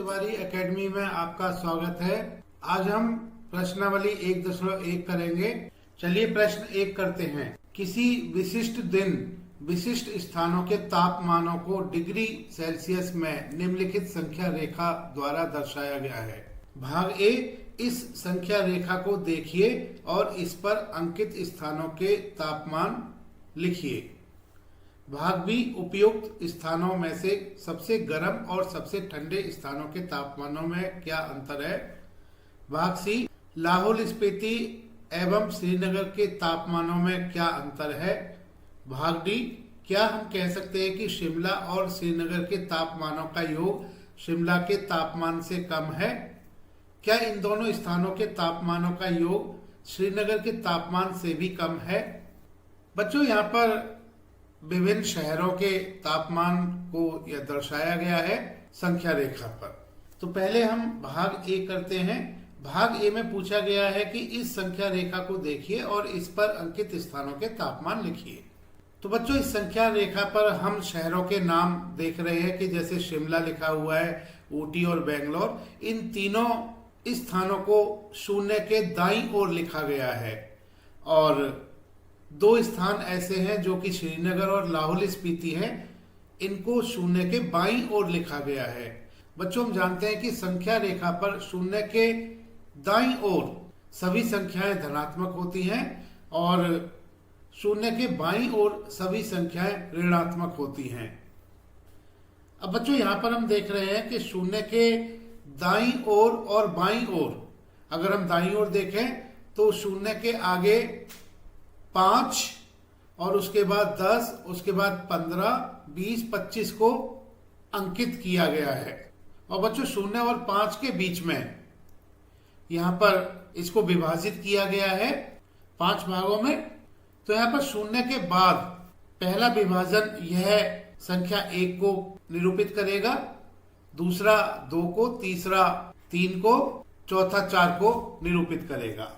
Tiwari academy में आपका स्वागत है। आज हम प्रश्नावली 1.1 करेंगे। चलिए प्रश्न 1 करते हैं। किसी विशिष्ट दिन विशिष्ट स्थानों के तापमानों को डिग्री सेल्सियस में निम्नलिखित संख्या रेखा द्वारा दर्शाया गया है। भाग ए, इस संख्या रेखा को देखिए और इस पर अंकित स्थानों के तापमान लिखिए। भाग बी, उपयुक्त स्थानों में से सबसे गर्म और सबसे ठंडे स्थानों के तापमानों में क्या अंतर है। भाग सी, लाहौल स्पीति एवं श्रीनगर के तापमानों में क्या अंतर है। भाग डी, क्या हम कह सकते हैं कि शिमला और श्रीनगर के तापमानों का योग शिमला के तापमान से कम है। क्या इन दोनों स्थानों के तापमानों का योग श्रीनगर के तापमान से भी कम है। बच्चों, यहाँ पर विभिन्न शहरों के तापमान को यह दर्शाया गया है संख्या रेखा पर। तो पहले हम भाग ए करते हैं। भाग ए में पूछा गया है कि इस संख्या रेखा को देखिए और इस पर अंकित स्थानों के तापमान लिखिए। तो बच्चों, इस संख्या रेखा पर हम शहरों के नाम देख रहे हैं कि जैसे शिमला लिखा हुआ है, ऊटी और बेंगलोर। इन तीनों स्थानों को शून्य के दाईं ओर लिखा गया है और दो स्थान ऐसे हैं जो कि श्रीनगर और लाहौल स्पीति हैं, इनको शून्य के बाईं ओर लिखा गया है। बच्चों, हम जानते हैं कि संख्या रेखा पर शून्य के दाईं ओर सभी संख्याएं धनात्मक होती हैं और शून्य के बाईं ओर सभी संख्याएं ऋणात्मक होती हैं। अब बच्चों, यहाँ पर हम देख रहे हैं कि शून्य के दाईं ओर और बाईं ओर, अगर हम दाईं ओर देखें तो शून्य के आगे 5 और उसके बाद 10, उसके बाद 15, 20, 25 को अंकित किया गया है। और बच्चों, 0 और 5 के बीच में यहाँ पर इसको विभाजित किया गया है 5 भागों में। तो यहाँ पर 0 के बाद पहला विभाजन यह संख्या 1 को निरूपित करेगा, दूसरा 2 को, तीसरा 3 को, चौथा 4 को निरूपित करेगा।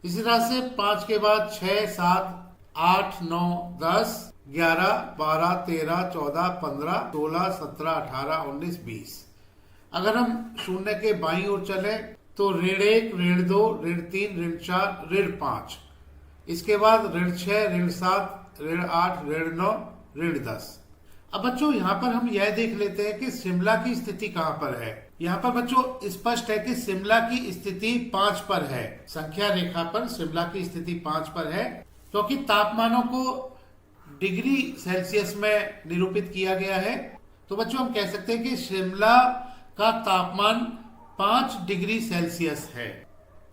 इसी तरह से 5 के बाद 6, 7, 8, 9, 10, 11, 12, 13, 14, 15, 16, 17, 18, 19, 20। अगर हम 0 के बाईं ओर चले तो ऋण 1, ऋण 2, ऋण 3, ऋण 4, ऋण 5। इसके बाद ऋण 6, ऋण 7, ऋण 8, ऋण 9, ऋण 10। अब बच्चों, यहाँ पर हम यह देख लेते हैं कि शिमला की स्थिति कहाँ पर है। यहाँ पर बच्चों स्पष्ट है कि शिमला की स्थिति 5 पर है। संख्या रेखा पर शिमला की स्थिति 5 पर है, क्योंकि तापमानों को डिग्री सेल्सियस में निरूपित किया गया है। तो बच्चों, हम कह सकते हैं कि शिमला का तापमान 5 डिग्री सेल्सियस है।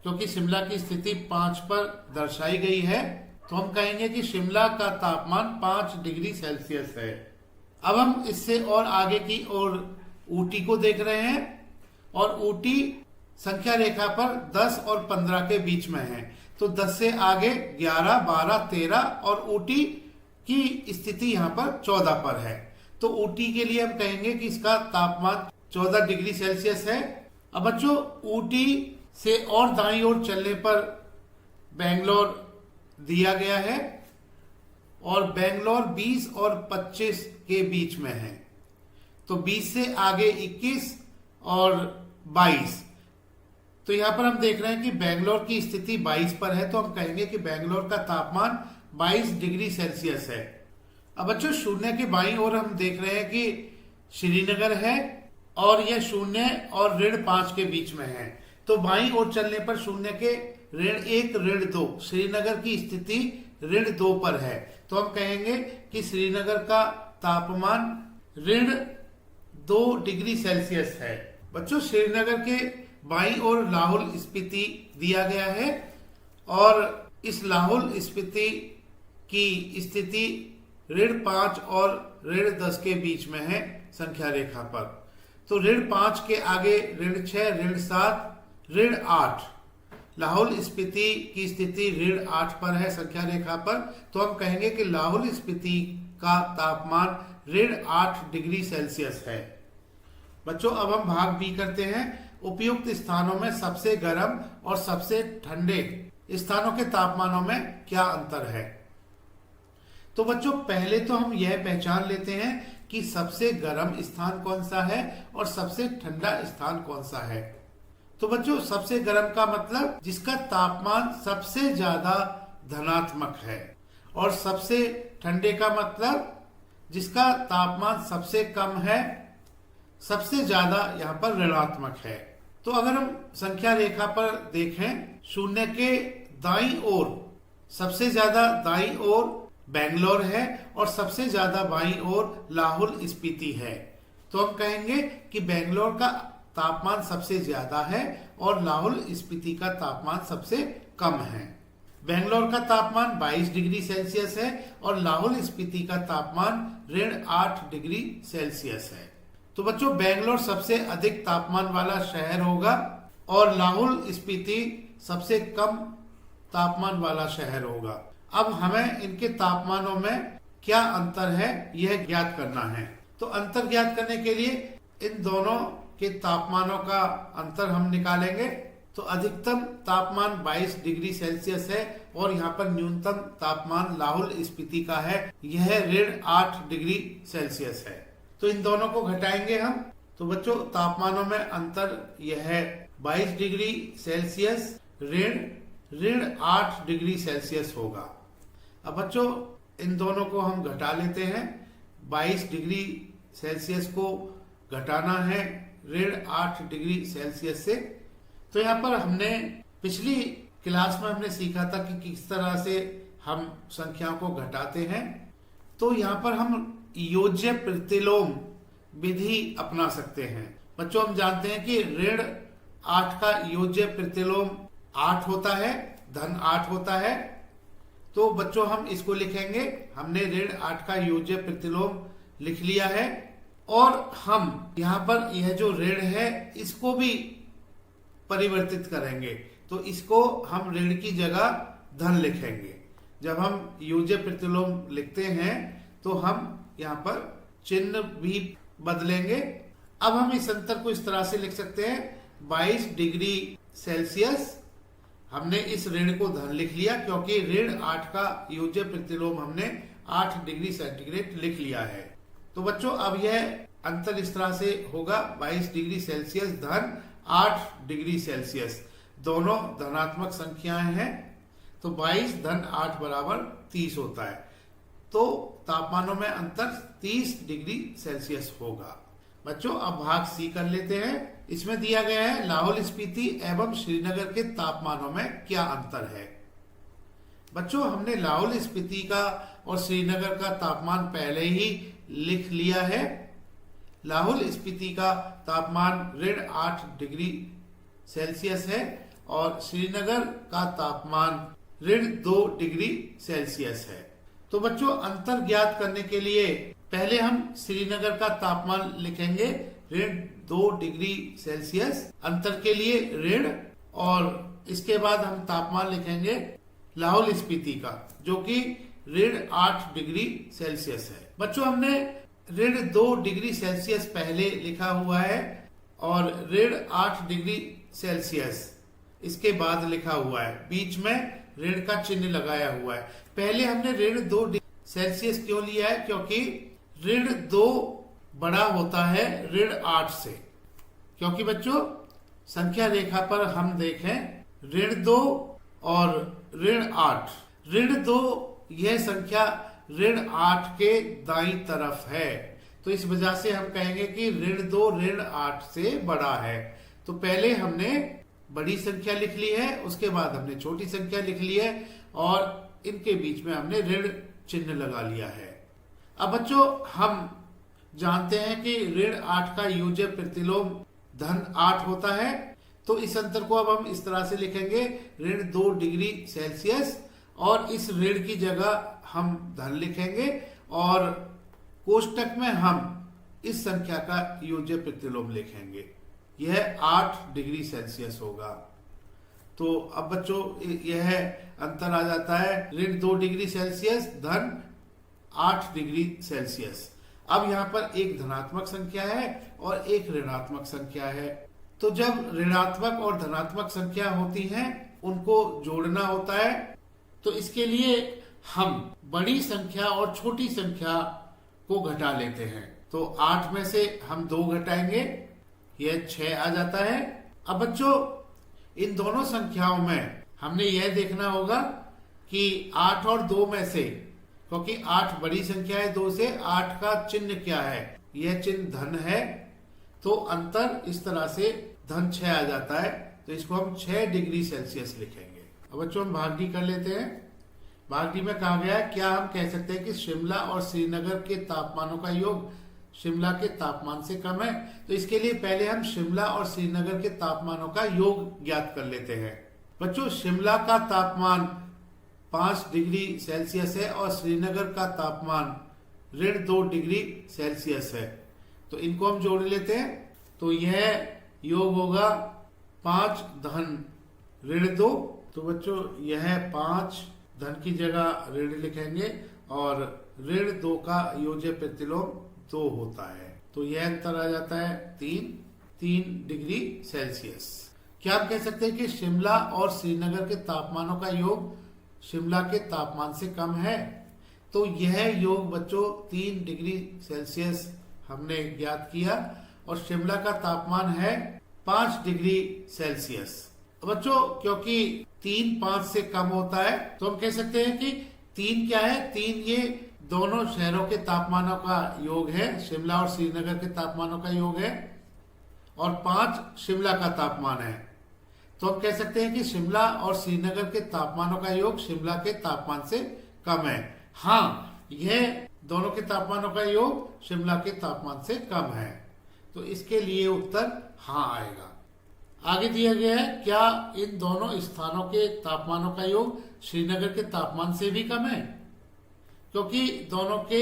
क्योंकि शिमला की स्थिति 5 पर दर्शाई गई है, तो हम कहेंगे कि शिमला का तापमान 5 डिग्री सेल्सियस है। अब हम इससे और आगे की ओर ऊटी को देख रहे हैं और ऊटी संख्या रेखा पर 10 और 15 के बीच में है। तो 10 से आगे 11, 12, 13 और ऊटी की स्थिति यहाँ पर 14 पर है। तो ऊटी के लिए हम कहेंगे कि इसका तापमान 14 डिग्री सेल्सियस है। अब बच्चों, ऊटी से और दाईं ओर चलने पर बेंगलोर दिया गया है और बेंगलोर 20 और 25 के बीच में है। तो 20 से आगे 21 और 22। तो यहाँ पर हम देख रहे हैं कि बेंगलोर की स्थिति 22 पर है, तो हम कहेंगे कि बेंगलोर का तापमान 22 डिग्री सेल्सियस है। अब बच्चों, 0 के बाईं ओर हम देख रहे हैं कि श्रीनगर है और यह 0 और ऋण 5 के बीच में है। तो बाईं ओर चलने पर 0 के ऋण 1, ऋण 2, श्रीनगर की स्थिति ऋण 2 पर है। तो हम कहेंगे कि श्रीनगर का तापमान ऋण 2 डिग्री सेल्सियस है। बच्चों, श्रीनगर के बाईं ओर लाहौल स्पीति दिया गया है और इस लाहौल स्पीति की स्थिति ऋण 5 और ऋण 10 के बीच में है संख्या रेखा पर। तो ऋण 5 के आगे ऋण 6, ऋण 7, ऋण 8। लाहौल स्पीति की स्थिति ऋण 8 पर है संख्या रेखा पर। तो हम कहेंगे कि लाहौल स्पीति का तापमान ऋण 8 डिग्री सेल्सियस है। बच्चों, अब हम भाग बी करते हैं। उपयुक्त स्थानों में सबसे गर्म और सबसे ठंडे स्थानों के तापमानों में क्या अंतर है। तो बच्चों, पहले तो हम यह पहचान लेते हैं कि सबसे गर्म स्थान कौन सा है और सबसे ठंडा स्थान कौन सा है। तो बच्चों, सबसे गर्म का मतलब जिसका तापमान सबसे ज्यादा धनात्मक है, और सबसे ठंडे का मतलब जिसका तापमान सबसे कम है, सबसे ज्यादा यहाँ पर ऋणात्मक है। तो अगर हम संख्या रेखा पर देखें, शून्य के दाईं ओर सबसे ज्यादा दाईं ओर बेंगलोर है और सबसे ज्यादा बाईं ओर लाहौल स्पीति है। तो हम कहेंगे कि बेंगलोर का तापमान सबसे ज्यादा है और लाहौल स्पीति का तापमान सबसे कम है। बेंगलोर का तापमान 22 डिग्री सेल्सियस है और लाहौल स्पीति का तापमान -8 डिग्री सेल्सियस है। तो बच्चों, बेंगलोर सबसे अधिक तापमान वाला शहर होगा और लाहौल स्पीति सबसे कम तापमान वाला शहर होगा। अब हमें इनके तापमानों में क्या अंतर है यह ज्ञात करना है। तो अंतर ज्ञात करने के लिए इन दोनों के तापमानों का अंतर हम निकालेंगे। तो अधिकतम तापमान 22 डिग्री सेल्सियस है और यहाँ पर न्यूनतम तापमान लाहौल स्पीति का है, यह -8 डिग्री सेल्सियस है। तो इन दोनों को घटाएंगे हम। तो बच्चों, तापमानों में अंतर यह है 22 डिग्री सेल्सियस -8 डिग्री सेल्सियस होगा। अब बच्चों, इन दोनों को हम घटा लेते हैं। 22 डिग्री सेल्सियस को घटाना है -8 डिग्री सेल्सियस से। तो यहाँ पर हमने पिछली क्लास में हमने सीखा था कि किस तरह से हम संख्याओं को घटाते हैं। तो यहाँ पर हम योज्य प्रतिलोम विधि अपना सकते हैं। बच्चों, हम जानते हैं कि -8 का योज्य प्रतिलोम 8 होता है, धन 8 होता है। तो बच्चों, हम इसको लिखेंगे। हमने -8 का योज्य प्रतिलोम लिख लिया है और हम यहाँ पर यह जो ऋण है इसको भी परिवर्तित करेंगे। तो इसको हम ऋण की जगह धन लिखेंगे। जब हम योज्य प्रतिलोम लिखते हैं तो हम यहाँ पर चिन्ह भी बदलेंगे। अब हम इस अंतर को इस तरह से लिख सकते हैं, 22 डिग्री सेल्सियस, हमने इस ऋण को धन लिख लिया क्योंकि -8 का योज्य प्रतिलोम हमने 8 डिग्री सेंटीग्रेड लिख लिया है। तो बच्चों, अब यह अंतर इस तरह से होगा, 22 डिग्री सेल्सियस धन 8 डिग्री सेल्सियस, दोनों धनात्मक संख्याएं हैं। तो 22 धन 8 बराबर 30 होता है। तो तापमानों में अंतर 30 डिग्री सेल्सियस होगा। बच्चों, अब भाग सी कर लेते हैं। इसमें दिया गया है लाहौल स्पीति एवं श्रीनगर के तापमानों में क्या अंतर है। बच्चों, हमने लाहौल स्पीति का और श्रीनगर का तापमान पहले ही लिख लिया है। लाहौल स्पीति का तापमान -8 डिग्री सेल्सियस है और श्रीनगर का तापमान -2 डिग्री सेल्सियस है। तो बच्चों, अंतर ज्ञात करने के लिए पहले हम श्रीनगर का तापमान लिखेंगे -2 डिग्री सेल्सियस अंतर के लिए ऋण, और इसके बाद हम तापमान लिखेंगे लाहौल स्पीति का जो कि -8 डिग्री सेल्सियस है। बच्चों, हमने -2 डिग्री सेल्सियस पहले लिखा हुआ है और -8 डिग्री सेल्सियस इसके बाद लिखा हुआ है, बीच में ऋण का चिन्ह लगाया हुआ है। पहले हमने -2 डिग्री सेल्सियस क्यों लिया है, क्योंकि -2 बड़ा होता है -8 से। क्योंकि बच्चों, संख्या रेखा पर हम देखें -2 और -8, -2 यह संख्या -8 के दाईं तरफ है। तो इस वजह से हम कहेंगे कि -2 -8 से बड़ा है। तो पहले हमने बड़ी संख्या लिख ली है, उसके बाद हमने छोटी संख्या लिख ली है और इनके बीच में हमने ऋण चिन्ह लगा लिया है। अब बच्चों, हम जानते हैं कि -8 का योज्य प्रतिलोम धन 8 होता है। तो इस अंतर को अब हम इस तरह से लिखेंगे, -2 डिग्री सेल्सियस, और इस ऋण की जगह हम धन लिखेंगे और कोष्टक में हम इस संख्या का योज्य प्रतिलोम लिखेंगे। यह 8 डिग्री सेल्सियस होगा। तो अब बच्चों, यह अंतर आ जाता है -2 डिग्री सेल्सियस धन 8 डिग्री सेल्सियस। अब यहाँ पर एक धनात्मक संख्या है और एक ऋणात्मक संख्या है। तो जब ऋणात्मक और धनात्मक संख्या होती हैं उनको जोड़ना होता है। तो इसके लिए हम बड़ी संख्या और छोटी संख्या को घटा लेते हैं। तो 8 में से हम 2 घटाएंगे, यह 6 आ जाता है। अब बच्चों इन दोनों संख्याओं में हमने यह देखना होगा कि 8 और 2 में से, क्योंकि 8 बड़ी संख्या है 2 से, 8 का चिन्ह क्या है, यह चिन्ह धन है, तो अंतर इस तरह से धन 6 आ जाता है। तो इसको हम 6 डिग्री सेल्सियस लिखेंगे। अब बच्चों हम भाग डी कर लेते हैं। भाग डी में कहा गया है, क्या हम कह सकते हैं कि शिमला और श्रीनगर के तापमानों का योग शिमला के तापमान से कम है? तो इसके लिए पहले हम शिमला और श्रीनगर के तापमानों का योग ज्ञात कर लेते हैं। बच्चों शिमला का तापमान 5 डिग्री सेल्सियस है और श्रीनगर का तापमान -2 डिग्री सेल्सियस है। तो इनको हम जोड़ लेते हैं, तो यह योग होगा 5 धन -2। तो बच्चों यह 5 धन की जगह ऋण लिखेंगे और -2 का योज्य प्रतिलोम 2 होता है। तो यह अंतर आ जाता है 3 डिग्री सेल्सियस। क्या हम कह सकते हैं कि शिमला और श्रीनगर के तापमानों का योग शिमला के तापमान से कम है? तो यह योग बच्चों 3 डिग्री सेल्सियस हमने ज्ञात किया और शिमला का तापमान है 5 डिग्री सेल्सियस। बच्चों क्योंकि 3 5 से कम होता है तो हम कह सकते हैं कि 3 क्या है, 3 ये दोनों शहरों के तापमानों का योग है, शिमला और श्रीनगर के तापमानों का योग है, और 5 शिमला का तापमान है। तो हम कह सकते हैं कि शिमला और श्रीनगर के तापमानों का योग शिमला के तापमान से कम है। हाँ, यह दोनों के तापमानों का योग शिमला के तापमान से कम है। तो इसके लिए उत्तर हाँ आएगा। आगे दिया गया है, क्या इन दोनों स्थानों के तापमानों का योग श्रीनगर के तापमान से भी कम है? क्योंकि दोनों के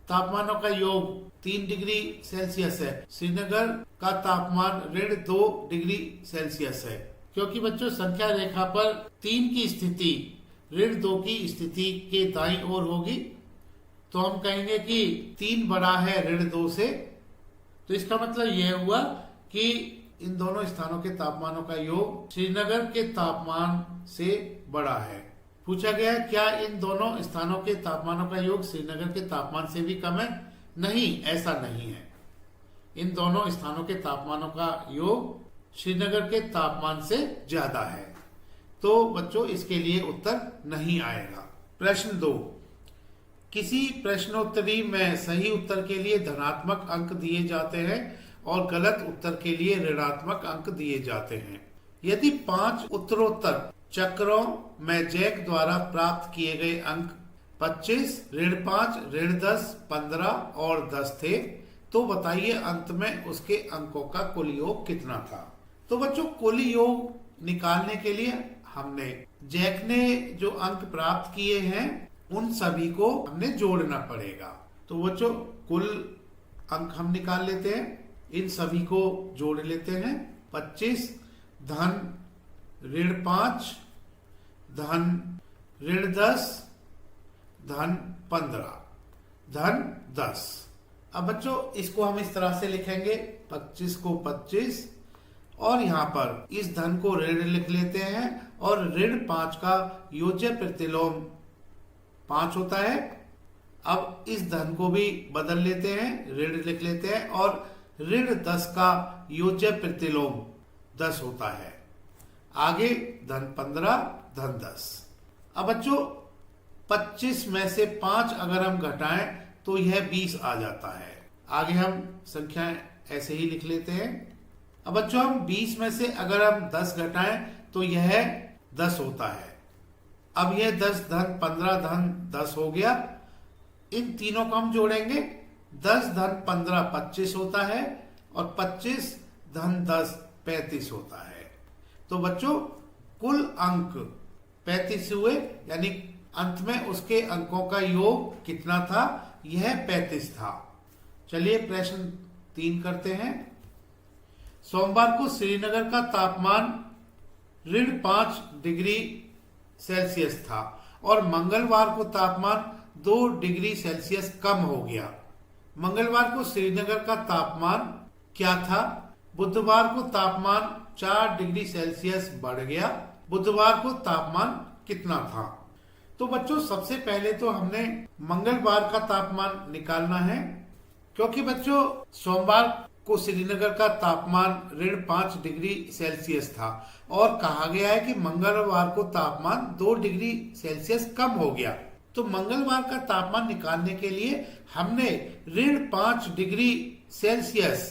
तापमानों का योग 3 डिग्री सेल्सियस है, श्रीनगर का तापमान -2 डिग्री सेल्सियस है। क्योंकि बच्चों संख्या रेखा पर 3 की स्थिति -2 की स्थिति के दाईं ओर होगी, तो हम कहेंगे कि 3 बड़ा है -2 से। तो इसका मतलब यह हुआ कि इन दोनों स्थानों के तापमानों का योग श्रीनगर के तापमान से बड़ा है। पूछा गया है, क्या इन दोनों स्थानों के तापमानों का योग श्रीनगर के तापमान से भी कम है? नहीं, ऐसा नहीं है। इन दोनों स्थानों के तापमानों का योग श्रीनगर के तापमान से ज्यादा है। तो बच्चों इसके लिए उत्तर नहीं आएगा। प्रश्न 2, किसी प्रश्नोत्तरी में सही उत्तर के लिए धनात्मक अंक दिए जाते हैं और गलत उत्तर के लिए ऋणात्मक अंक दिए जाते हैं। यदि 5 उत्तरोत्तर चक्रों में जैक द्वारा प्राप्त किए गए अंक 25, -5, -10, 15 और 10 थे, तो बताइए अंत में उसके अंकों का कुल योग कितना था? तो बच्चों कुल योग निकालने के लिए हमने जैक ने जो अंक प्राप्त किए हैं उन सभी को हमने जोड़ना पड़ेगा। तो बच्चों कुल अंक हम निकाल लेते हैं, इन सभी को जोड़ लेते हैं। 25 धन -5 धन -10 धन 15 धन 10। अब बच्चों इसको हम इस तरह से लिखेंगे, 25 को 25 और यहाँ पर इस धन को ऋण लिख लेते हैं और -5 का योज्य प्रतिलोम 5 होता है। अब इस धन को भी बदल लेते हैं, ऋण लिख लेते हैं और -10 का योज्य प्रतिलोम 10 होता है। आगे धन 15 धन 10। अब बच्चों 25 में से 5 अगर हम घटाएं तो यह 20 आ जाता है। आगे हम संख्याएं ऐसे ही लिख लेते हैं। अब बच्चों हम 20 में से अगर हम 10 घटाएं तो यह 10 होता है। अब यह 10 धन 15 धन 10 हो गया। इन तीनों को हम जोड़ेंगे, 10 धन 15 25 होता है और 25 धन 10 35 होता है। तो बच्चों कुल अंक 35 हुए, यानी अंत में उसके अंकों का योग कितना था? यह 35 था। चलिए प्रश्न 3 करते हैं। सोमवार को श्रीनगर का तापमान -5 डिग्री सेल्सियस था और मंगलवार को तापमान 2 डिग्री सेल्सियस कम हो गया। मंगलवार को श्रीनगर का तापमान क्या था? बुधवार को तापमान 4 डिग्री सेल्सियस बढ़ गया। बुधवार को तापमान कितना था? तो बच्चों सबसे पहले तो हमने मंगलवार का तापमान निकालना है, क्योंकि बच्चों सोमवार को श्रीनगर का तापमान -5 डिग्री सेल्सियस था और कहा गया है कि मंगलवार को तापमान 2 डिग्री सेल्सियस कम हो गया। तो मंगलवार का तापमान निकालने के लिए हमने -5 डिग्री सेल्सियस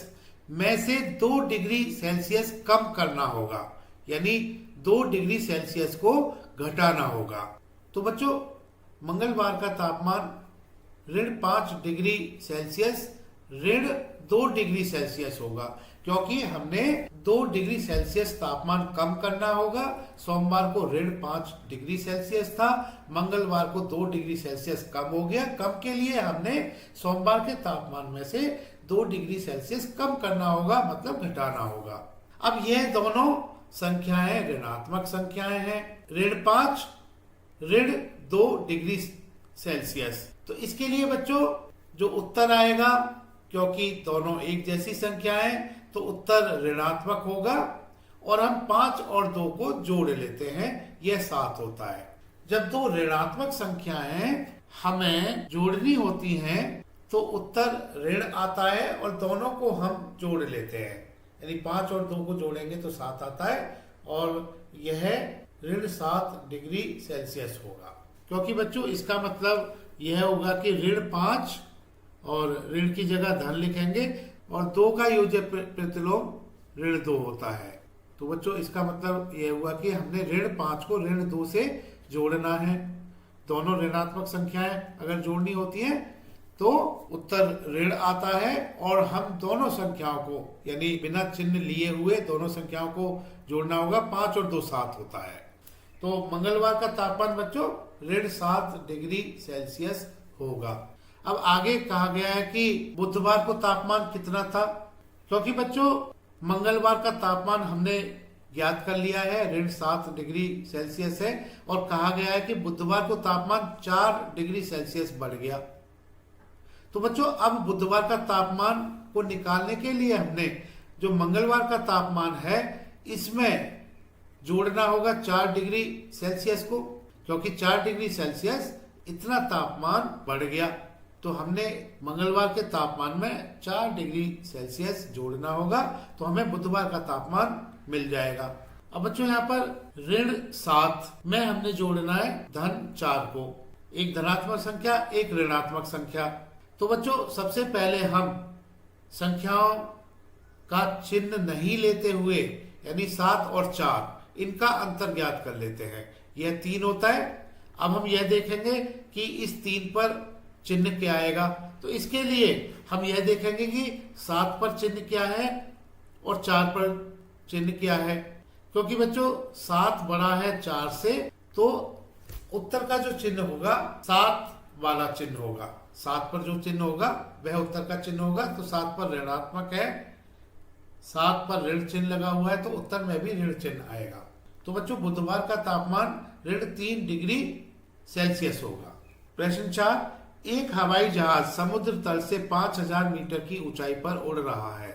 में से 2 डिग्री सेल्सियस कम करना होगा, यानी 2 डिग्री सेल्सियस को घटाना होगा। तो बच्चों मंगलवार का तापमान -5 डिग्री सेल्सियस -2 डिग्री सेल्सियस होगा, क्योंकि हमने 2 डिग्री सेल्सियस तापमान कम करना होगा। सोमवार को -5 डिग्री सेल्सियस था, मंगलवार को 2 डिग्री सेल्सियस कम हो गया। कम के लिए हमने सोमवार के तापमान में से 2 डिग्री सेल्सियस कम करना होगा, मतलब घटाना होगा। अब यह दोनों संख्याएं ऋणात्मक संख्याएं हैं, -5 -2 डिग्री सेल्सियस। तो इसके लिए बच्चों जो उत्तर आएगा, क्योंकि दोनों एक जैसी संख्याएं, तो उत्तर ऋणात्मक होगा और हम 5 और 2 को जोड़ लेते हैं, यह 7 होता है। जब दो ऋणात्मक संख्याएं हमें जोड़नी होती हैं तो उत्तर ऋण आता है और दोनों को हम जोड़ लेते हैं, यानी 5 और 2 को जोड़ेंगे तो 7 आता है और यह -7 डिग्री सेल्सियस होगा। क्योंकि बच्चों इसका मतलब यह होगा कि -5 और ऋण की जगह धन लिखेंगे और 2 का योज्य प्रतिलोम -2 होता है। तो बच्चों इसका मतलब यह हुआ कि हमने -5 को -2 से जोड़ना है। दोनों ऋणात्मक संख्याएं अगर जोड़नी होती हैं तो उत्तर ऋण आता है और हम दोनों संख्याओं को, यानी बिना चिन्ह लिए हुए दोनों संख्याओं को जोड़ना होगा। 5 और 2 7 होता है। तो मंगलवार का तापमान बच्चों -7 डिग्री सेल्सियस होगा। अब आगे कहा गया है कि बुधवार को तापमान कितना था, क्योंकि बच्चों मंगलवार का तापमान हमने ज्ञात कर लिया है, -7 डिग्री सेल्सियस है और कहा गया है कि बुधवार को तापमान 4 डिग्री सेल्सियस बढ़ गया। तो बच्चों अब बुधवार का तापमान को निकालने के लिए हमने जो मंगलवार का तापमान है इसमें जोड़ना होगा 4 डिग्री सेल्सियस को, क्योंकि 4 डिग्री सेल्सियस इतना तापमान बढ़ गया। तो हमने मंगलवार के तापमान में 4 डिग्री सेल्सियस जोड़ना होगा, तो हमें बुधवार का तापमान मिल जाएगा। अब बच्चों यहाँ पर -7 में हमने जोड़ना है -4 को, एक धनात्मक संख्या एक ऋणात्मक संख्या। तो बच्चों सबसे पहले हम संख्याओं का चिन्ह नहीं लेते हुए, यानी 7 और 4 इनका अंतर ज्ञात कर लेते हैं। यह 3 होता है। अब हम यह देखेंगे कि इस 3 पर चिन्ह क्या आएगा। तो इसके लिए हम यह देखेंगे कि 7 पर चिन्ह क्या है और 4 पर चिन्ह क्या है। क्योंकि बच्चों 7 बड़ा है 4 से, तो उत्तर का जो चिन्ह होगा 7 वाला चिन्ह होगा। 7 पर जो चिन्ह होगा वह उत्तर का चिन्ह होगा। तो 7 पर ऋणात्मक है, 7 पर ऋण चिन्ह लगा हुआ है, तो उत्तर में भी ऋण चिन्ह आएगा। तो बच्चों बुधवार का तापमान -3 डिग्री सेल्सियस होगा। प्रश्न 4, एक हवाई जहाज समुद्र तल से 5000 मीटर की ऊंचाई पर उड़ रहा है।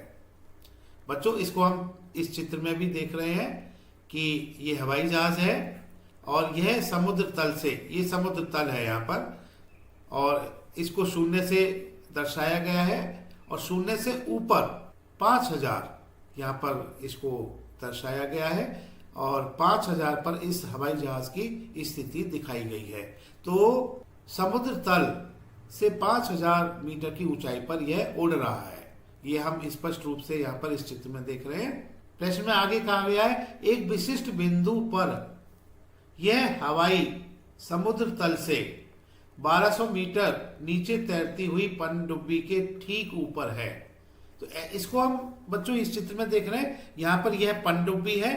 बच्चों इसको हम इस चित्र में भी देख रहे हैं कि ये हवाई जहाज है और यह समुद्र तल से, ये समुद्र तल है यहाँ पर, और इसको 0 से दर्शाया गया है और 0 से ऊपर 5000 यहाँ पर इसको दर्शाया गया है और 5000 पर इस हवाई जहाज की स्थिति दिखाई गई है। तो समुद्र तल से 5000 मीटर की ऊंचाई पर यह उड़ रहा है। ये हम स्पष्ट रूप से यहाँ पर इस चित्र में देख रहे हैं। प्रश्न में आगे कहा गया है, एक विशिष्ट बिंदु पर यह हवाई समुद्र तल से 1200 मीटर नीचे तैरती हुई पनडुब्बी के ठीक ऊपर है। तो इसको हम बच्चों इस चित्र में देख रहे हैं। यहाँ पर यह पनडुब्बी है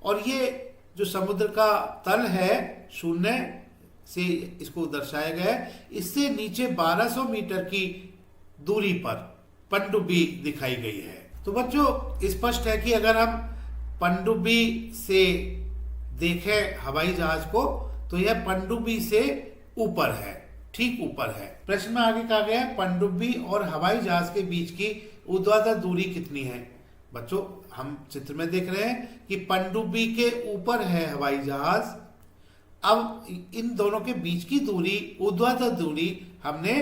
और ये जो समुद्र का तल है 0 से इसको दर्शाया गया है, इससे नीचे 1200 मीटर की दूरी पर पनडुब्बी दिखाई गई है। तो बच्चों स्पष्ट है कि अगर हम पनडुब्बी से देखें हवाई जहाज को तो यह पनडुब्बी से ऊपर है, ठीक ऊपर है। प्रश्न में आगे कहा गया है, पनडुब्बी और हवाई जहाज के बीच की ऊर्ध्वाधर दूरी कितनी है। बच्चों हम चित्र में देख रहे हैं कि पनडुब्बी के ऊपर है हवाई जहाज। अब इन दोनों के बीच की दूरी, ऊर्ध्वाधर दूरी हमने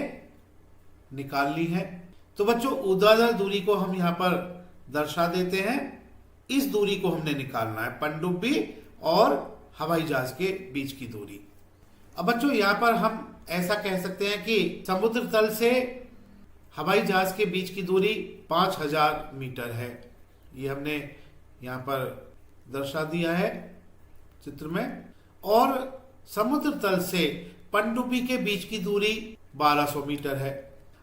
निकाल ली है। तो बच्चों ऊर्ध्वाधर दूरी को हम यहाँ पर दर्शा देते हैं। इस दूरी को हमने निकालना है, पनडुब्बी और हवाई जहाज के बीच की दूरी। अब बच्चों यहाँ पर हम ऐसा कह सकते हैं कि समुद्र तल से हवाई जहाज के बीच की दूरी 5000 मीटर है। ये हमने यहाँ पर दर्शा दिया है चित्र में। और समुद्र तल से पनडुब्बी के बीच की दूरी 1200 मीटर है।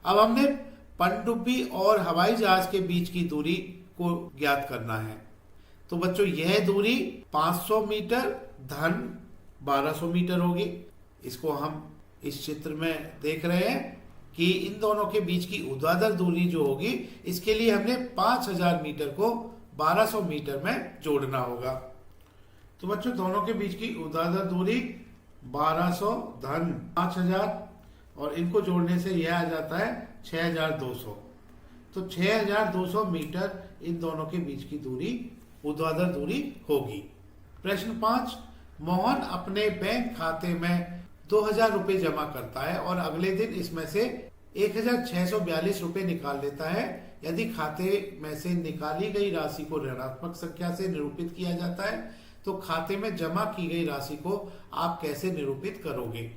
अब हमने पनडुब्बी और हवाई जहाज के बीच की दूरी को ज्ञात करना है। तो बच्चों यह दूरी 500 मीटर धन 1200 मीटर होगी। इसको हम इस चित्र में देख रहे हैं कि इन दोनों के बीच की ऊर्ध्वाधर दूरी जो होगी, इसके लिए हमने 5000 मीटर को 1200 मीटर में जोड़ना होगा। तो बच्चों दोनों के बीच की ऊर्ध्वाधर दूरी 1200 धन 5000 और इनको जोड़ने से यह आ जाता है 6200। तो 6200 मीटर इन दोनों के बीच की दूरी ऊर्ध्वाधर दूरी होगी। प्रश्न 5, मोहन अपने बैंक खाते में 2000 रुपए जमा करता है और अगले दिन इसमें से 1642 रुपए निकाल लेता है। यदि खाते में से निकाली गई राशि को ऋणात्मक संख्या से निरूपित किया जाता है तो खाते में जमा की गई राशि को आप कैसे निरूपित करोगे?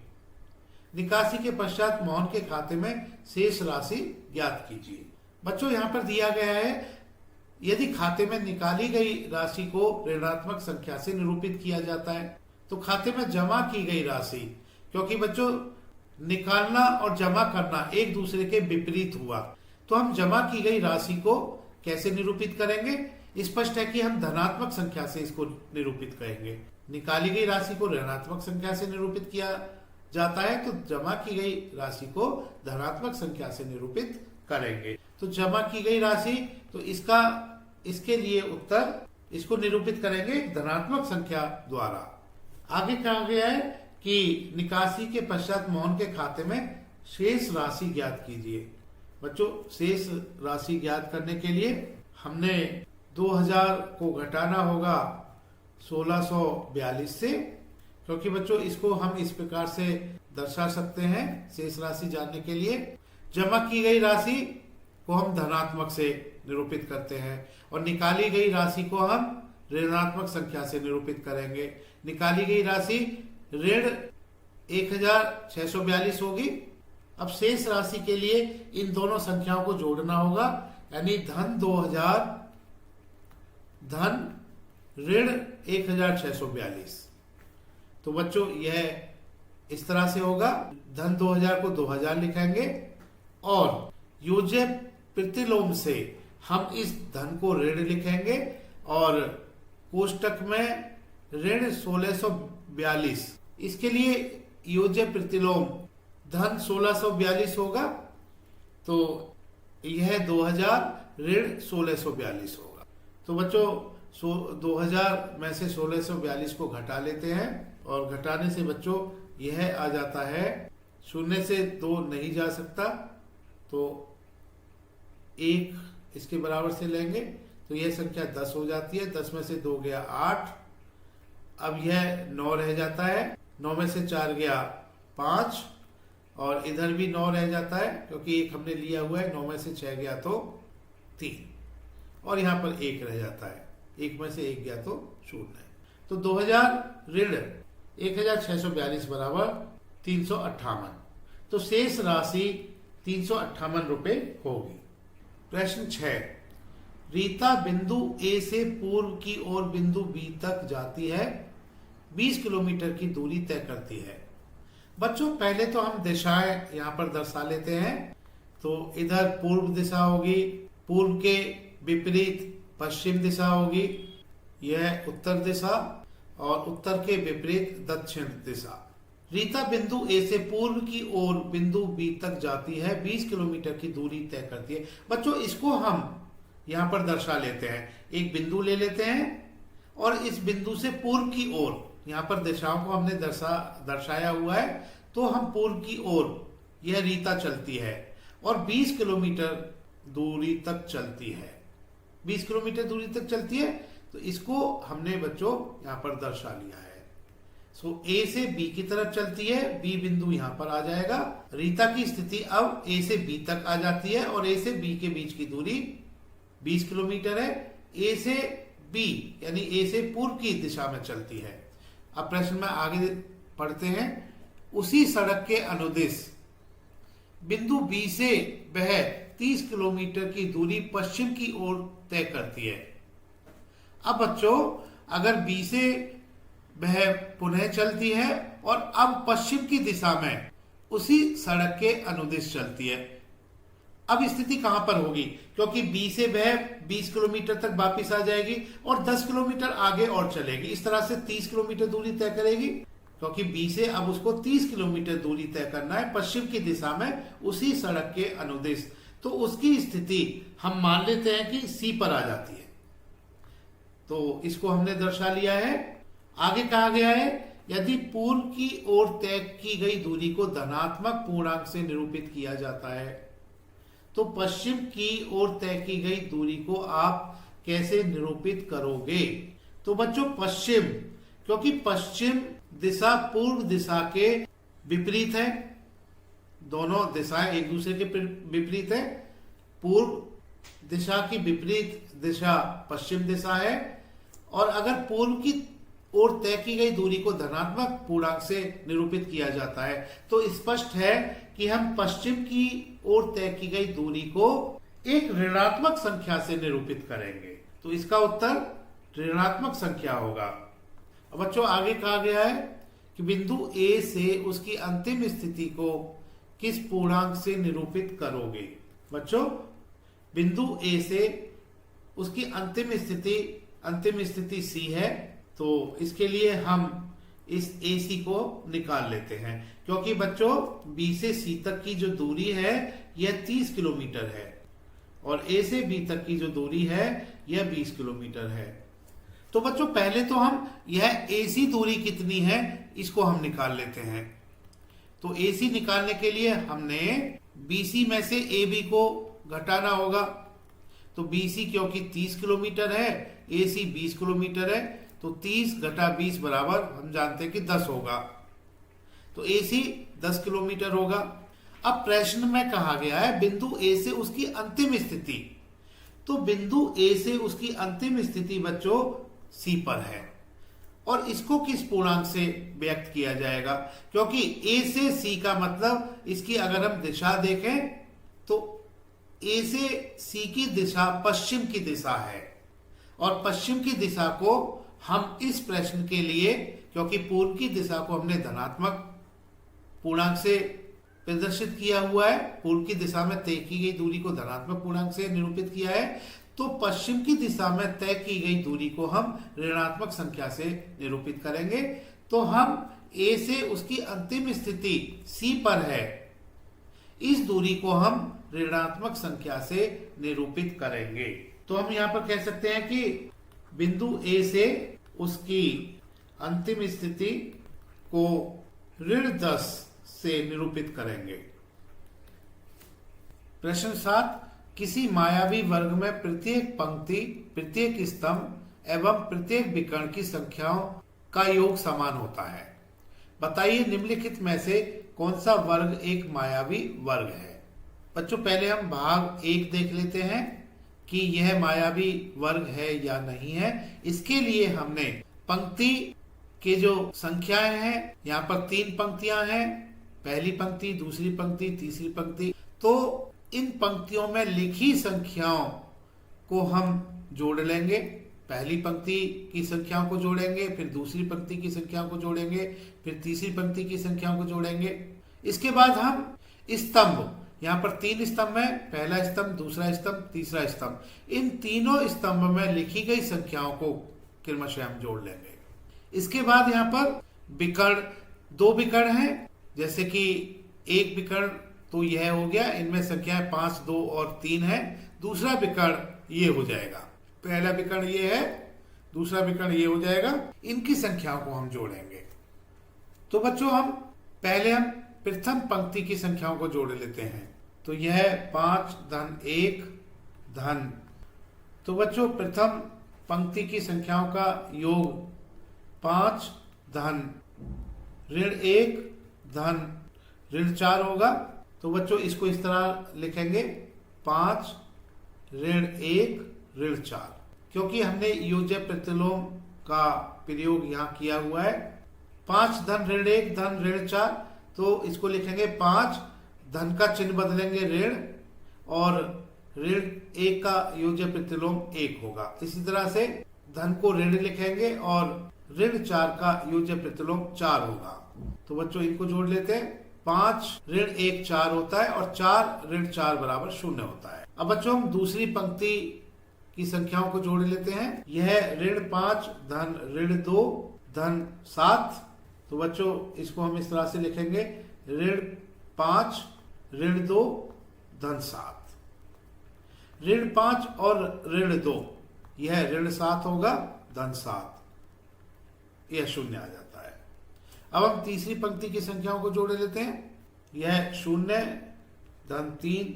निकासी के पश्चात मोहन के खाते में शेष राशि ज्ञात कीजिए। बच्चों यहाँ पर दिया गया है, यदि खाते में निकाली गई राशि को ऋणात्मक संख्या से निरूपित किया जाता है तो खाते में जमा की गई राशि, क्योंकि बच्चों निकालना और जमा करना एक दूसरे के विपरीत हुआ, तो हम जमा की गई राशि को कैसे निरूपित करेंगे? स्पष्ट है कि हम धनात्मक संख्या से इसको निरूपित करेंगे। निकाली गई राशि को ऋणात्मक संख्या से निरूपित किया जाता है तो जमा की गई राशि को धनात्मक संख्या से निरूपित करेंगे। तो जमा की गई राशि, तो इसके लिए उत्तर इसको निरूपित करेंगे धनात्मक संख्या द्वारा। आगे कहा गया है कि निकासी के पश्चात मोहन के खाते में शेष राशि ज्ञात कीजिए। बच्चों शेष राशि ज्ञात करने के लिए हमने 2000 को घटाना होगा 1642 से, क्योंकि बच्चों इसको हम इस प्रकार से दर्शा सकते हैं शेष राशि जानने के लिए। जमा की गई राशि को हम धनात्मक से निरूपित करते हैं और निकाली गई राशि को हम ऋणात्मक संख्या से निरूपित करेंगे। निकाली गई राशि ऋण 1642 होगी। अब शेष राशि के लिए इन दोनों संख्याओं को जोड़ना होगा, यानी धन 2000 धन ऋण 1642। तो बच्चों यह इस तरह से होगा, धन 2000 को 2000 लिखेंगे और योज्य प्रतिलोम से हम इस धन को ऋण लिखेंगे और कोष्टक में ऋण 1642। इसके लिए योज्य प्रतिलोम धन 1642 होगा, तो यह 2000 ऋण 1642 होगा। तो बच्चों 2000 में से 1642 को घटा लेते हैं और घटाने से बच्चों यह आ जाता है, शून्य से 2 नहीं जा सकता तो 1 इसके बराबर से लेंगे तो यह संख्या 10 हो जाती है। 10 में से 2 गया 8, अब यह 9 रह जाता है। 9 में से 4 गया 5 और इधर भी 9 रह जाता है क्योंकि 1 हमने लिया हुआ है। 9 में से 6 गया तो 3 और यहाँ पर 1 रह जाता है। 1 में से 1 गया तो 0 है। तो 2000 ऋण 1642 बराबर 358। तो शेष राशि 358 रुपए होगी। प्रश्न 6, रीता बिंदु ए से पूर्व की ओर बिंदु बी तक जाती है, 20 किलोमीटर की दूरी तय करती है। बच्चों पहले तो हम दिशाएं यहाँ पर दर्शा लेते हैं। तो इधर पूर्व दिशा होगी, पूर्व के विपरीत पश्चिम दिशा होगी, यह उत्तर दिशा और उत्तर के विपरीत दक्षिण दिशा। रीता बिंदु ए से पूर्व की ओर बिंदु बी तक जाती है, 20 किलोमीटर की दूरी तय करती है। बच्चों इसको हम यहाँ पर दर्शा लेते हैं। एक बिंदु ले लेते हैं और इस बिंदु से पूर्व की ओर, यहाँ पर दिशाओं को हमने दर्शाया हुआ है, तो हम पूर्व की ओर यह रीता चलती है और 20 किलोमीटर दूरी तक चलती है। 20 किलोमीटर दूरी तक चलती है, तो इसको हमने बच्चों यहाँ पर दर्शा लिया है। सो ए से बी की तरफ चलती है, बी बिंदु यहाँ पर आ जाएगा रीता की स्थिति अब ए से बी तक आ जाती है और ए से बी के बीच की दूरी 20 किलोमीटर है। ए से बी यानी ए से पूर्व की दिशा में चलती है। अब प्रश्न में आगे पढ़ते हैं। उसी सड़क के अनुदिश बिंदु बी से वह 30 किलोमीटर की दूरी पश्चिम की ओर तय करती है। अब बच्चों, अगर बी से वह पुनः चलती है और अब पश्चिम की दिशा में उसी सड़क के अनुदिश चलती है। अब स्थिति कहां पर होगी? क्योंकि बी से वह 20 किलोमीटर तक वापस आ जाएगी और 10 किलोमीटर आगे और चलेगी। इस तरह से 30 किलोमीटर दूरी तय करेगी, क्योंकि बी से अब उसको 30 किलोमीटर दूरी तय करना है पश्चिम की दिशा में उसी सड़क के अनुदिश। तो उसकी स्थिति हम मान लेते हैं कि सी पर आ जाती है। तो इसको हमने दर्शा लिया है। आगे कहा गया है, यदि पूर्व की ओर तय की गई दूरी को धनात्मक पूर्णांक से निरूपित किया जाता है तो पश्चिम की ओर तय की गई दूरी को आप कैसे निरूपित करोगे? तो बच्चों, पश्चिम, क्योंकि पश्चिम दिशा पूर्व दिशा के विपरीत है। दोनों दिशाएं एक दूसरे के विपरीत है। पूर्व दिशा की विपरीत दिशा पश्चिम दिशा है और अगर पूर्व की और तय की गई दूरी को धनात्मक पूर्णांक से निरूपित किया जाता है तो स्पष्ट है कि हम पश्चिम की ओर तय की गई दूरी को एक ऋणात्मक संख्या से निरूपित करेंगे। तो इसका उत्तर ऋणात्मक संख्या होगा। अब बच्चों, आगे कहा गया है कि बिंदु ए से उसकी अंतिम स्थिति को किस पूर्णांक से निरूपित करोगे? बच्चों, बिंदु ए से उसकी अंतिम स्थिति सी है, तो इसके लिए हम इस AC को निकाल लेते हैं, क्योंकि बच्चों B से C तक की जो दूरी है यह 30 किलोमीटर है और A से B तक की जो दूरी है यह 20 किलोमीटर है। तो बच्चों, पहले तो हम यह AC दूरी कितनी है इसको हम निकाल लेते हैं। तो AC निकालने के लिए हमने BC में से AB को घटाना होगा। तो BC क्योंकि 30 किलोमीटर है, AC 20 किलोमीटर है, तो 30 घटा 20 बराबर हम जानते हैं कि 10 होगा। तो AC 10 किलोमीटर होगा। अब प्रश्न में कहा गया है बिंदु A से उसकी अंतिम स्थिति। तो बिंदु A से उसकी अंतिम स्थिति बच्चों C पर है और इसको किस पूर्णांक से व्यक्त किया जाएगा? क्योंकि A से C का मतलब इसकी अगर हम दिशा देखें तो A से C की दिशा पश्चिम की दिशा है और पश्चिम की दिशा को हम इस प्रश्न के लिए, क्योंकि पूर्व की दिशा को हमने धनात्मक पूर्णांक से प्रदर्शित किया हुआ है, पूर्व की दिशा में तय की गई दूरी को धनात्मक पूर्णांक से निरूपित किया है, तो पश्चिम की दिशा में तय की गई दूरी को हम ऋणात्मक संख्या से निरूपित करेंगे। तो हम A से उसकी अंतिम स्थिति C पर है, इस दूरी को हम ऋणात्मक संख्या से निरूपित करेंगे। तो हम यहां पर कह सकते हैं कि बिंदु A से उसकी अंतिम स्थिति को ऋण 10 से निरूपित करेंगे। प्रश्न 7, किसी मायावी वर्ग में प्रत्येक पंक्ति, प्रत्येक स्तंभ एवं प्रत्येक विकर्ण की संख्याओं का योग समान होता है। बताइए निम्नलिखित में से कौन सा वर्ग एक मायावी वर्ग है? बच्चों, पहले हम भाग 1 देख लेते हैं कि यह मायावी वर्ग है या नहीं है। इसके लिए हमने पंक्ति के जो संख्याएं हैं, यहाँ पर 3 पंक्तियां हैं, पहली पंक्ति, दूसरी पंक्ति, तीसरी पंक्ति। तो इन पंक्तियों में लिखी संख्याओं को हम जोड़ लेंगे। पहली पंक्ति की संख्याओं को जोड़ेंगे, फिर दूसरी पंक्ति की संख्याओं को जोड़ेंगे, फिर तीसरी पंक्ति की संख्याओं को जोड़ेंगे। इसके बाद हम स्तंभ, यहाँ पर 3 स्तंभ है, पहला स्तंभ, दूसरा स्तंभ, तीसरा स्तंभ, इन तीनों स्तंभ में लिखी गई संख्याओं को क्रमशः हम जोड़ लेंगे। इसके बाद यहाँ पर विकर्ण, 2 विकर्ण हैं, जैसे कि एक विकर्ण तो यह हो गया, इनमें संख्याएं 5, 2 और 3 है। दूसरा विकर्ण ये हो जाएगा, पहला विकर्ण ये है, दूसरा विकर्ण ये हो जाएगा। इनकी संख्याओं को हम जोड़ेंगे। तो बच्चों, हम प्रथम पंक्ति की संख्याओं को जोड़ लेते हैं। तो यह 5 धन 1 धन, तो बच्चों प्रथम पंक्ति की संख्याओं का योग 5 धन ऋण 1 धन ऋण 4 होगा। तो बच्चों इसको इस तरह लिखेंगे 5 ऋण 1 ऋण 4, क्योंकि हमने योज्य प्रतिलोम का प्रयोग यहाँ किया हुआ है। 5 धन ऋण 1 धन ऋण 4, तो इसको लिखेंगे 5, धन का चिन्ह बदलेंगे ऋण, और ऋण 1 का योज्य प्रतिलोम 1 होगा। इसी तरह से धन को ऋण लिखेंगे और ऋण 4 का योज्य प्रतिलोम 4 होगा। तो बच्चों इनको जोड़ लेते हैं। 5 ऋण 1 4 होता है और 4 ऋण 4 बराबर 0 होता है। अब बच्चों हम दूसरी पंक्ति की संख्याओं को जोड़ लेते हैं। यह ऋण 5 धन ऋण 2 धन 7। तो बच्चों इसको हम इस तरह से लिखेंगे ऋण 5 ऋण 2 धन 7। ऋण 5 और ऋण 2, यह ऋण 7 होगा धन 7, यह 0 आ जाता है। अब हम तीसरी पंक्ति की संख्याओं को जोड़ लेते हैं। यह 0 धन 3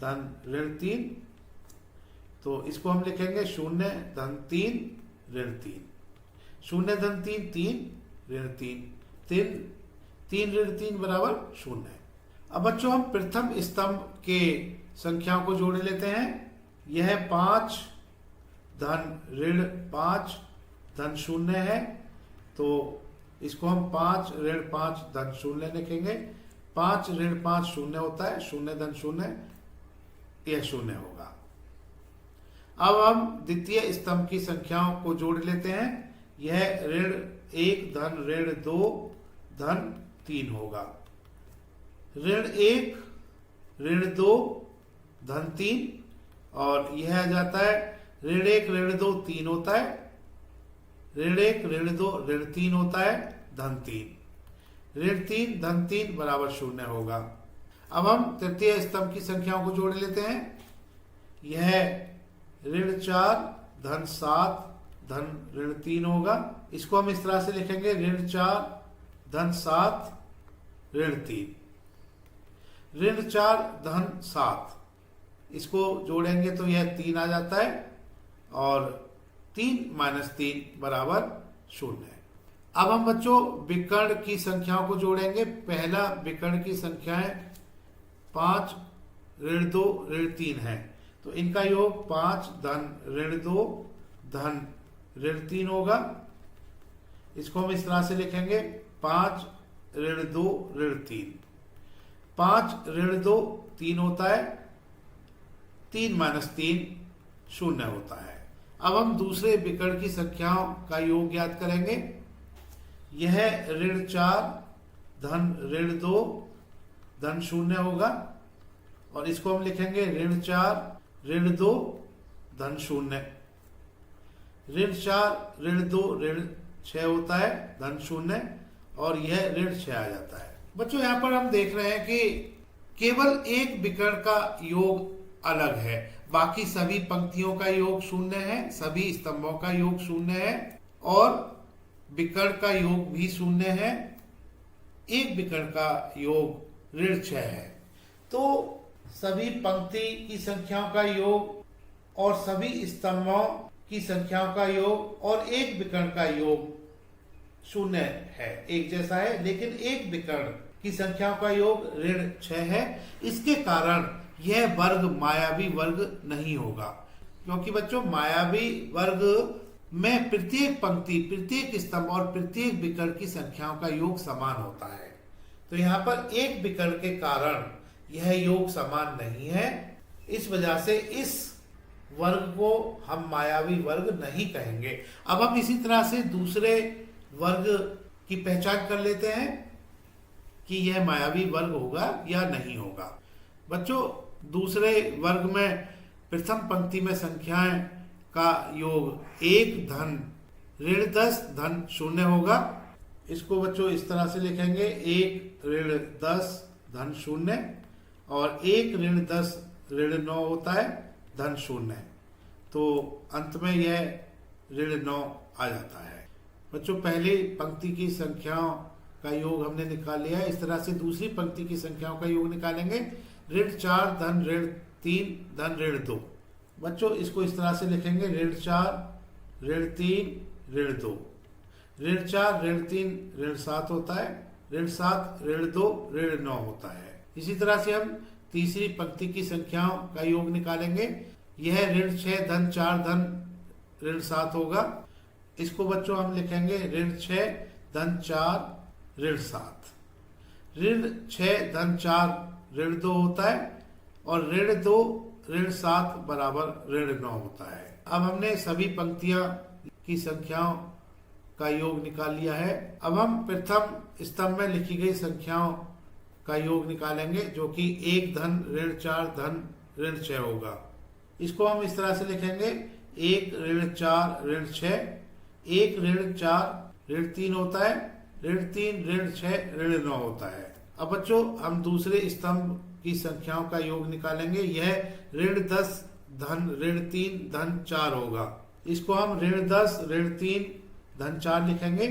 धन ऋण 3। तो इसको हम लिखेंगे 0 धन 3 ऋण 3। 0 धन 3 3 ऋण 3 3 ऋण 3 बराबर 0 है। अब बच्चों हम प्रथम स्तंभ के संख्याओं को जोड़ लेते हैं। यह 5 धन ऋण 5 धन 0 है। तो इसको हम 5 ऋण 5 धन 0 लिखेंगे। 5 ऋण 5 0 होता है, 0 धन 0, यह 0 होगा। अब हम द्वितीय स्तंभ की संख्याओं को जोड़ लेते हैं। यह ऋण 1 धन ऋण 2 धन 3 होगा। ऋण 1 ऋण 2 धन 3, और यह आ जाता है ऋण 1 ऋण 2 3 होता है, ऋण 1 ऋण 2 ऋण 3 होता है धन 3। ऋण 3 धन 3 बराबर 0 होगा। अब हम तृतीय स्तंभ की संख्याओं को जोड़ लेते हैं। यह ऋण 4 धन 7 धन ऋण 3 होगा। इसको हम इस तरह से लिखेंगे ऋण 4 धन 7 ऋण 3। ऋण 4 धन 7, इसको जोड़ेंगे तो यह 3 आ जाता है, और 3 माइनस 3 बराबर 0 है। अब हम बच्चों विकर्ण की संख्याओं को जोड़ेंगे। पहला विकर्ण की संख्याएं 5 ऋण 2 ऋण 3 है। तो इनका योग 5 धन ऋण 2 धन ऋण 3 होगा। इसको हम इस तरह से लिखेंगे 5 ऋण 2 ऋण 3। 5 ऋण 2 3 होता है, 3 माइनस 3 0 होता है। अब हम दूसरे विकर्ण की संख्याओं का योग ज्ञात करेंगे। यह ऋण 4 धन ऋण 2 धन 0 होगा, और इसको हम लिखेंगे ऋण 4 ऋण 2 धन 0। ऋण 4 ऋण 2 ऋण 6 होता है धन 0, और यह ऋण 6 आ जाता है। बच्चों यहाँ पर हम देख रहे हैं कि केवल एक विकर्ण का योग अलग है, बाकी सभी पंक्तियों का योग 0 है, सभी स्तंभों का योग 0 है, और विकर्ण का योग भी 0 है। एक विकर्ण का योग ऋण 6 है। तो सभी पंक्ति की संख्याओं का योग और सभी स्तंभों की संख्याओं का योग और एक विकर्ण का योग 0 है, एक जैसा है, लेकिन एक विकर्ण की संख्याओं का योग ऋण 6 है। इसके कारण यह वर्ग मायावी वर्ग नहीं होगा, क्योंकि बच्चों मायावी वर्ग में प्रत्येक पंक्ति, प्रत्येक स्तंभ और प्रत्येक विकर्ण की संख्याओं का योग समान होता है। तो यहाँ पर एक विकर्ण के कारण यह योग समान नहीं है। इस वजह से इस वर्ग को हम मायावी वर्ग नहीं कहेंगे। अब हम इसी तरह से दूसरे वर्ग की पहचान कर लेते हैं कि यह मायावी वर्ग होगा या नहीं होगा। बच्चों दूसरे वर्ग में प्रथम पंक्ति में संख्याएं का योग 1 धन ऋण 10 धन 0 होगा। इसको बच्चों इस तरह से लिखेंगे 1 ऋण 10 धन 0, और 1 ऋण 10 ऋण 9 होता है धन 0। तो अंत में यह ऋण 9 आ जाता है। बच्चों पहली पंक्ति की संख्याओं का योग हमने निकाल लिया है। इस तरह से दूसरी पंक्ति की संख्याओं का योग निकालेंगे। ऋण 4 धन ऋण 3 धन ऋण 2। बच्चों इसको इस तरह से लिखेंगे ऋण 4 ऋण 3 ऋण 2। ऋण 4 ऋण 3 ऋण 7 होता है, ऋण 7 ऋण 2 ऋण 9 होता है। इसी तरह से हम तीसरी पंक्ति की संख्याओं का योग निकालेंगे। यह ऋण 6 धन 4 धन ऋण 7 होगा। इसको बच्चों हम लिखेंगे ऋण 6 धन 4 ऋण 7। ऋण 6 धन 4 ऋण 2 होता है और ऋण 2 ऋण 7 बराबर ऋण 9 होता है। अब हमने सभी पंक्तियां की संख्याओं का योग निकाल लिया है। अब हम प्रथम स्तंभ में लिखी गई संख्याओं का योग निकालेंगे, जो कि 1 धन ऋण 4 धन ऋण 6 होगा। इसको हम इस तरह से लिखेंगे 1 ऋण 4 ऋण 6, 1 ऋण 4 ऋण 3 होता है, ऋण 3 ऋण 6 ऋण 9 होता है। अब बच्चों हम दूसरे स्तंभ की संख्याओं का योग निकालेंगे। यह ऋण 10 धन ऋण 3 धन 4 होगा। इसको हम ऋण 10 ऋण 3 धन 4 लिखेंगे।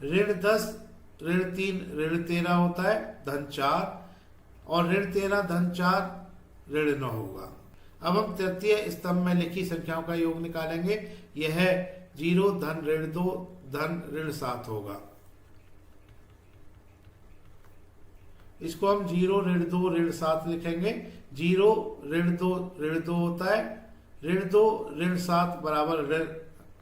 ऋण 10 ऋण 3 ऋण 13 होता है धन 4, और ऋण 13 धन 4 ऋण 9 होगा। अब हम तृतीय स्तंभ में लिखी संख्याओं का योग निकालेंगे। यह 0 धन ऋण 2 धन ऋण 7 होगा। इसको हम 0 ऋण 2 ऋण 7 लिखेंगे। 0 ऋण 2 ऋण 2 होता है, ऋण 2 ऋण 7 बराबर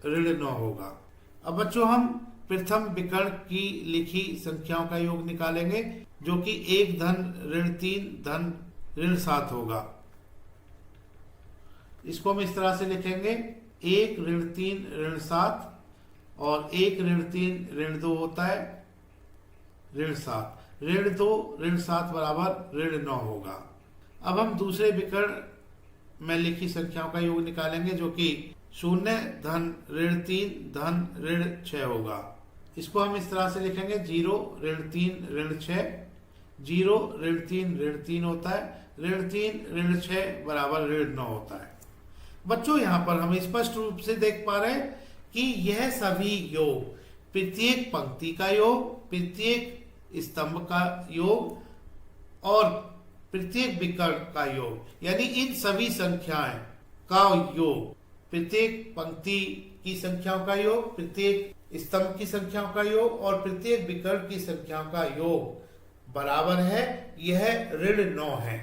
ऋण 9 होगा। अब बच्चों हम प्रथम विकर्ण की लिखी संख्याओं का योग निकालेंगे, जो कि 1 धन ऋण 3 धन ऋण 7 होगा। इसको हम इस तरह से लिखेंगे 1 ऋण 3 ऋण 7 और 1 ऋण 3 ऋण 2 होता है ऋण 7। ऋण 2 ऋण 7 बराबर ऋण 9 होगा। अब हम दूसरे विकर्ण में लिखी संख्याओं का योग निकालेंगे, जो कि 0 धन ऋण 3 धन ऋण 6 होगा। इसको हम इस तरह से लिखेंगे 0 ऋण 3 ऋण 6, 0 ऋण 3 ऋण 3 होता है, ऋण 3 ऋण 6 बराबर ऋण 9 होता है। बच्चों यहाँ पर हम स्पष्ट रूप से देख पा रहे हैं कि यह सभी योग, प्रत्येक पंक्ति का योग, प्रत्येक स्तंभ का योग और प्रत्येक विकर्ण का योग, यानी इन सभी संख्याएं का योग, प्रत्येक पंक्ति की संख्याओं का योग, प्रत्येक स्तंभ की संख्याओं का योग और प्रत्येक विकर्ण की संख्याओं का योग बराबर है। यह ऋण 9 है।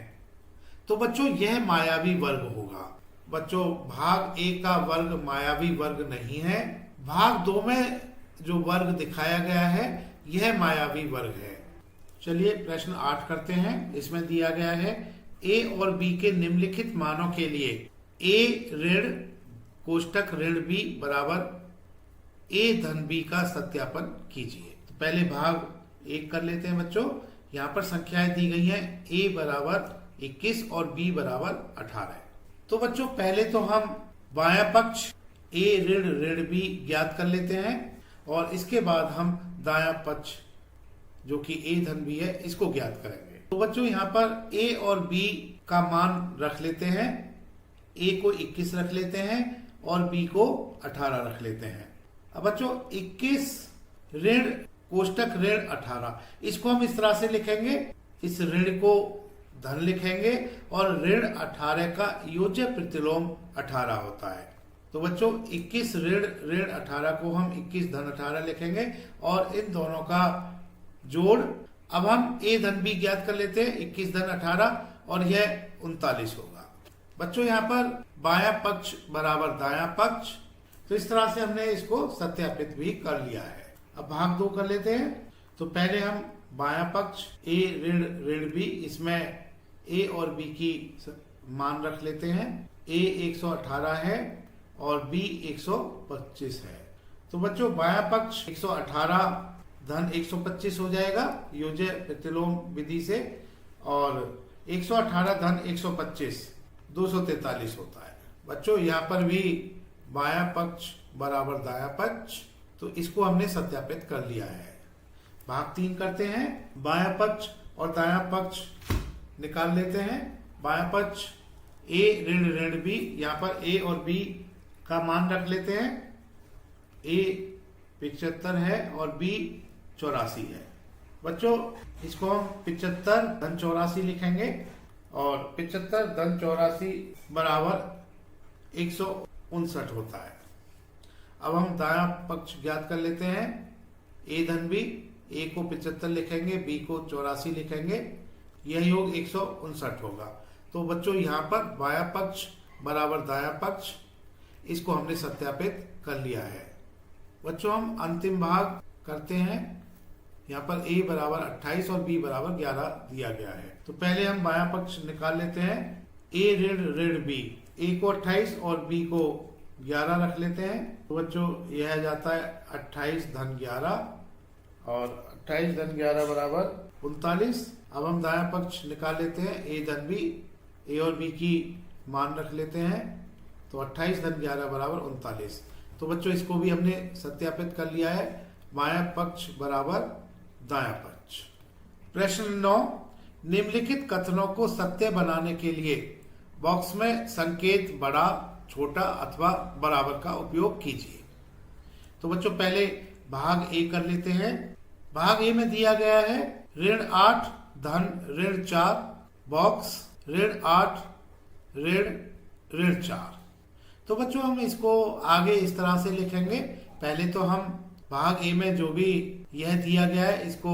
तो बच्चों यह मायावी वर्ग होगा। बच्चों भाग ए का वर्ग मायावी वर्ग नहीं है। भाग 2 में जो वर्ग दिखाया गया है यह मायावी वर्ग है। चलिए प्रश्न 8 करते हैं। इसमें दिया गया है ए और बी के निम्नलिखित मानों के लिए ए ऋण कोष्टक ऋण बी बराबर ए धन बी का सत्यापन कीजिए। तो पहले भाग 1 कर लेते हैं बच्चों। यहाँ पर संख्याएं दी गई हैं, ए बराबर 21 और बी बराबर 18 है। तो बच्चों पहले तो हम बायां पक्ष ए ऋण ऋण बी ज्ञात कर लेते हैं और इसके बाद हम दायां पक्ष जो कि ए धन बी है इसको ज्ञात करेंगे। तो बच्चों यहाँ पर ए और बी का मान रख लेते हैं। ए को 21 रख लेते हैं और बी को 18 रख लेते हैं। अब बच्चों 21 ऋण कोष्टक ऋण 18, इसको हम इस तरह से लिखेंगे, इस ऋण को धन लिखेंगे और ऋण 18 का योज्य प्रतिलोम 18 होता है। तो बच्चों 21 ऋण ऋण 18 को हम 21 धन 18 लिखेंगे और इन दोनों का जोड़, अब हम ए धन बी ज्ञात कर लेते हैं, 21 धन 18 और यह 39 होगा। बच्चों यहाँ पर बायां पक्ष बराबर दायां पक्ष, तो इस तरह से हमने इसको सत्यापित भी कर लिया है। अब भाग 2 कर लेते हैं। तो पहले हम बायां पक्ष ए ऋण ऋण बी, इसमें ए और बी की मान रख लेते हैं। ए 118 है और बी 125 है। तो बच्चों बायां पक्ष 118 धन 125 हो जाएगा योज्य प्रतिलोम विधि से, और 118 धन 125 243 होता है। बच्चों यहाँ पर भी बायां पक्ष बराबर दायां पक्ष, तो इसको हमने सत्यापित कर लिया है। भाग 3 करते हैं। बायां पक्ष और दायां पक्ष निकाल लेते हैं। बायां पक्ष ए ऋण ऋण बी, यहाँ पर ए और बी का मान रख लेते हैं। ए 75 है और बी 84 है। बच्चों इसको हम 75 धन 84 लिखेंगे और 75 धन 84 बराबर 159 होता है। अब हम दायां पक्ष ज्ञात कर लेते हैं। ए धन बी ए को 75 लिखेंगे, बी को 84 लिखेंगे, यह योग 159 होगा। तो बच्चों यहाँ पर बायां पक्ष बराबर दायां पक्ष, इसको हमने सत्यापित कर लिया है। बच्चों हम अंतिम भाग करते हैं। यहाँ पर a बराबर 28 और b बराबर 11 दिया गया है। तो पहले हम बायां पक्ष निकाल लेते हैं। a ऋण ऋण b, a को 28 और b को 11 रख लेते हैं। तो बच्चों यह जाता है 28 धन 11 और 28 धन 11 बराबर 39। अब हम दायां पक्ष निकाल लेते हैं। a धन b, a और b की मान रख लेते हैं। तो 28 धन 11 बराबर 39। तो बच्चों इसको भी हमने सत्यापित कर लिया है। बायां पक्ष बराबर दायां पक्ष। प्रश्न 9, निम्नलिखित कथनों को सत्य बनाने के लिए बॉक्स में संकेत बड़ा, छोटा अथवा बराबर का उपयोग कीजिए। तो बच्चों पहले भाग ए कर लेते हैं। भाग ए में दिया गया है ऋण 8 धन ऋण 4 बॉक्स ऋण 8 ऋण 4। तो बच्चों हम इसको आगे इस तरह से लिखेंगे। पहले तो हम भाग ए में जो भी यह दिया गया है इसको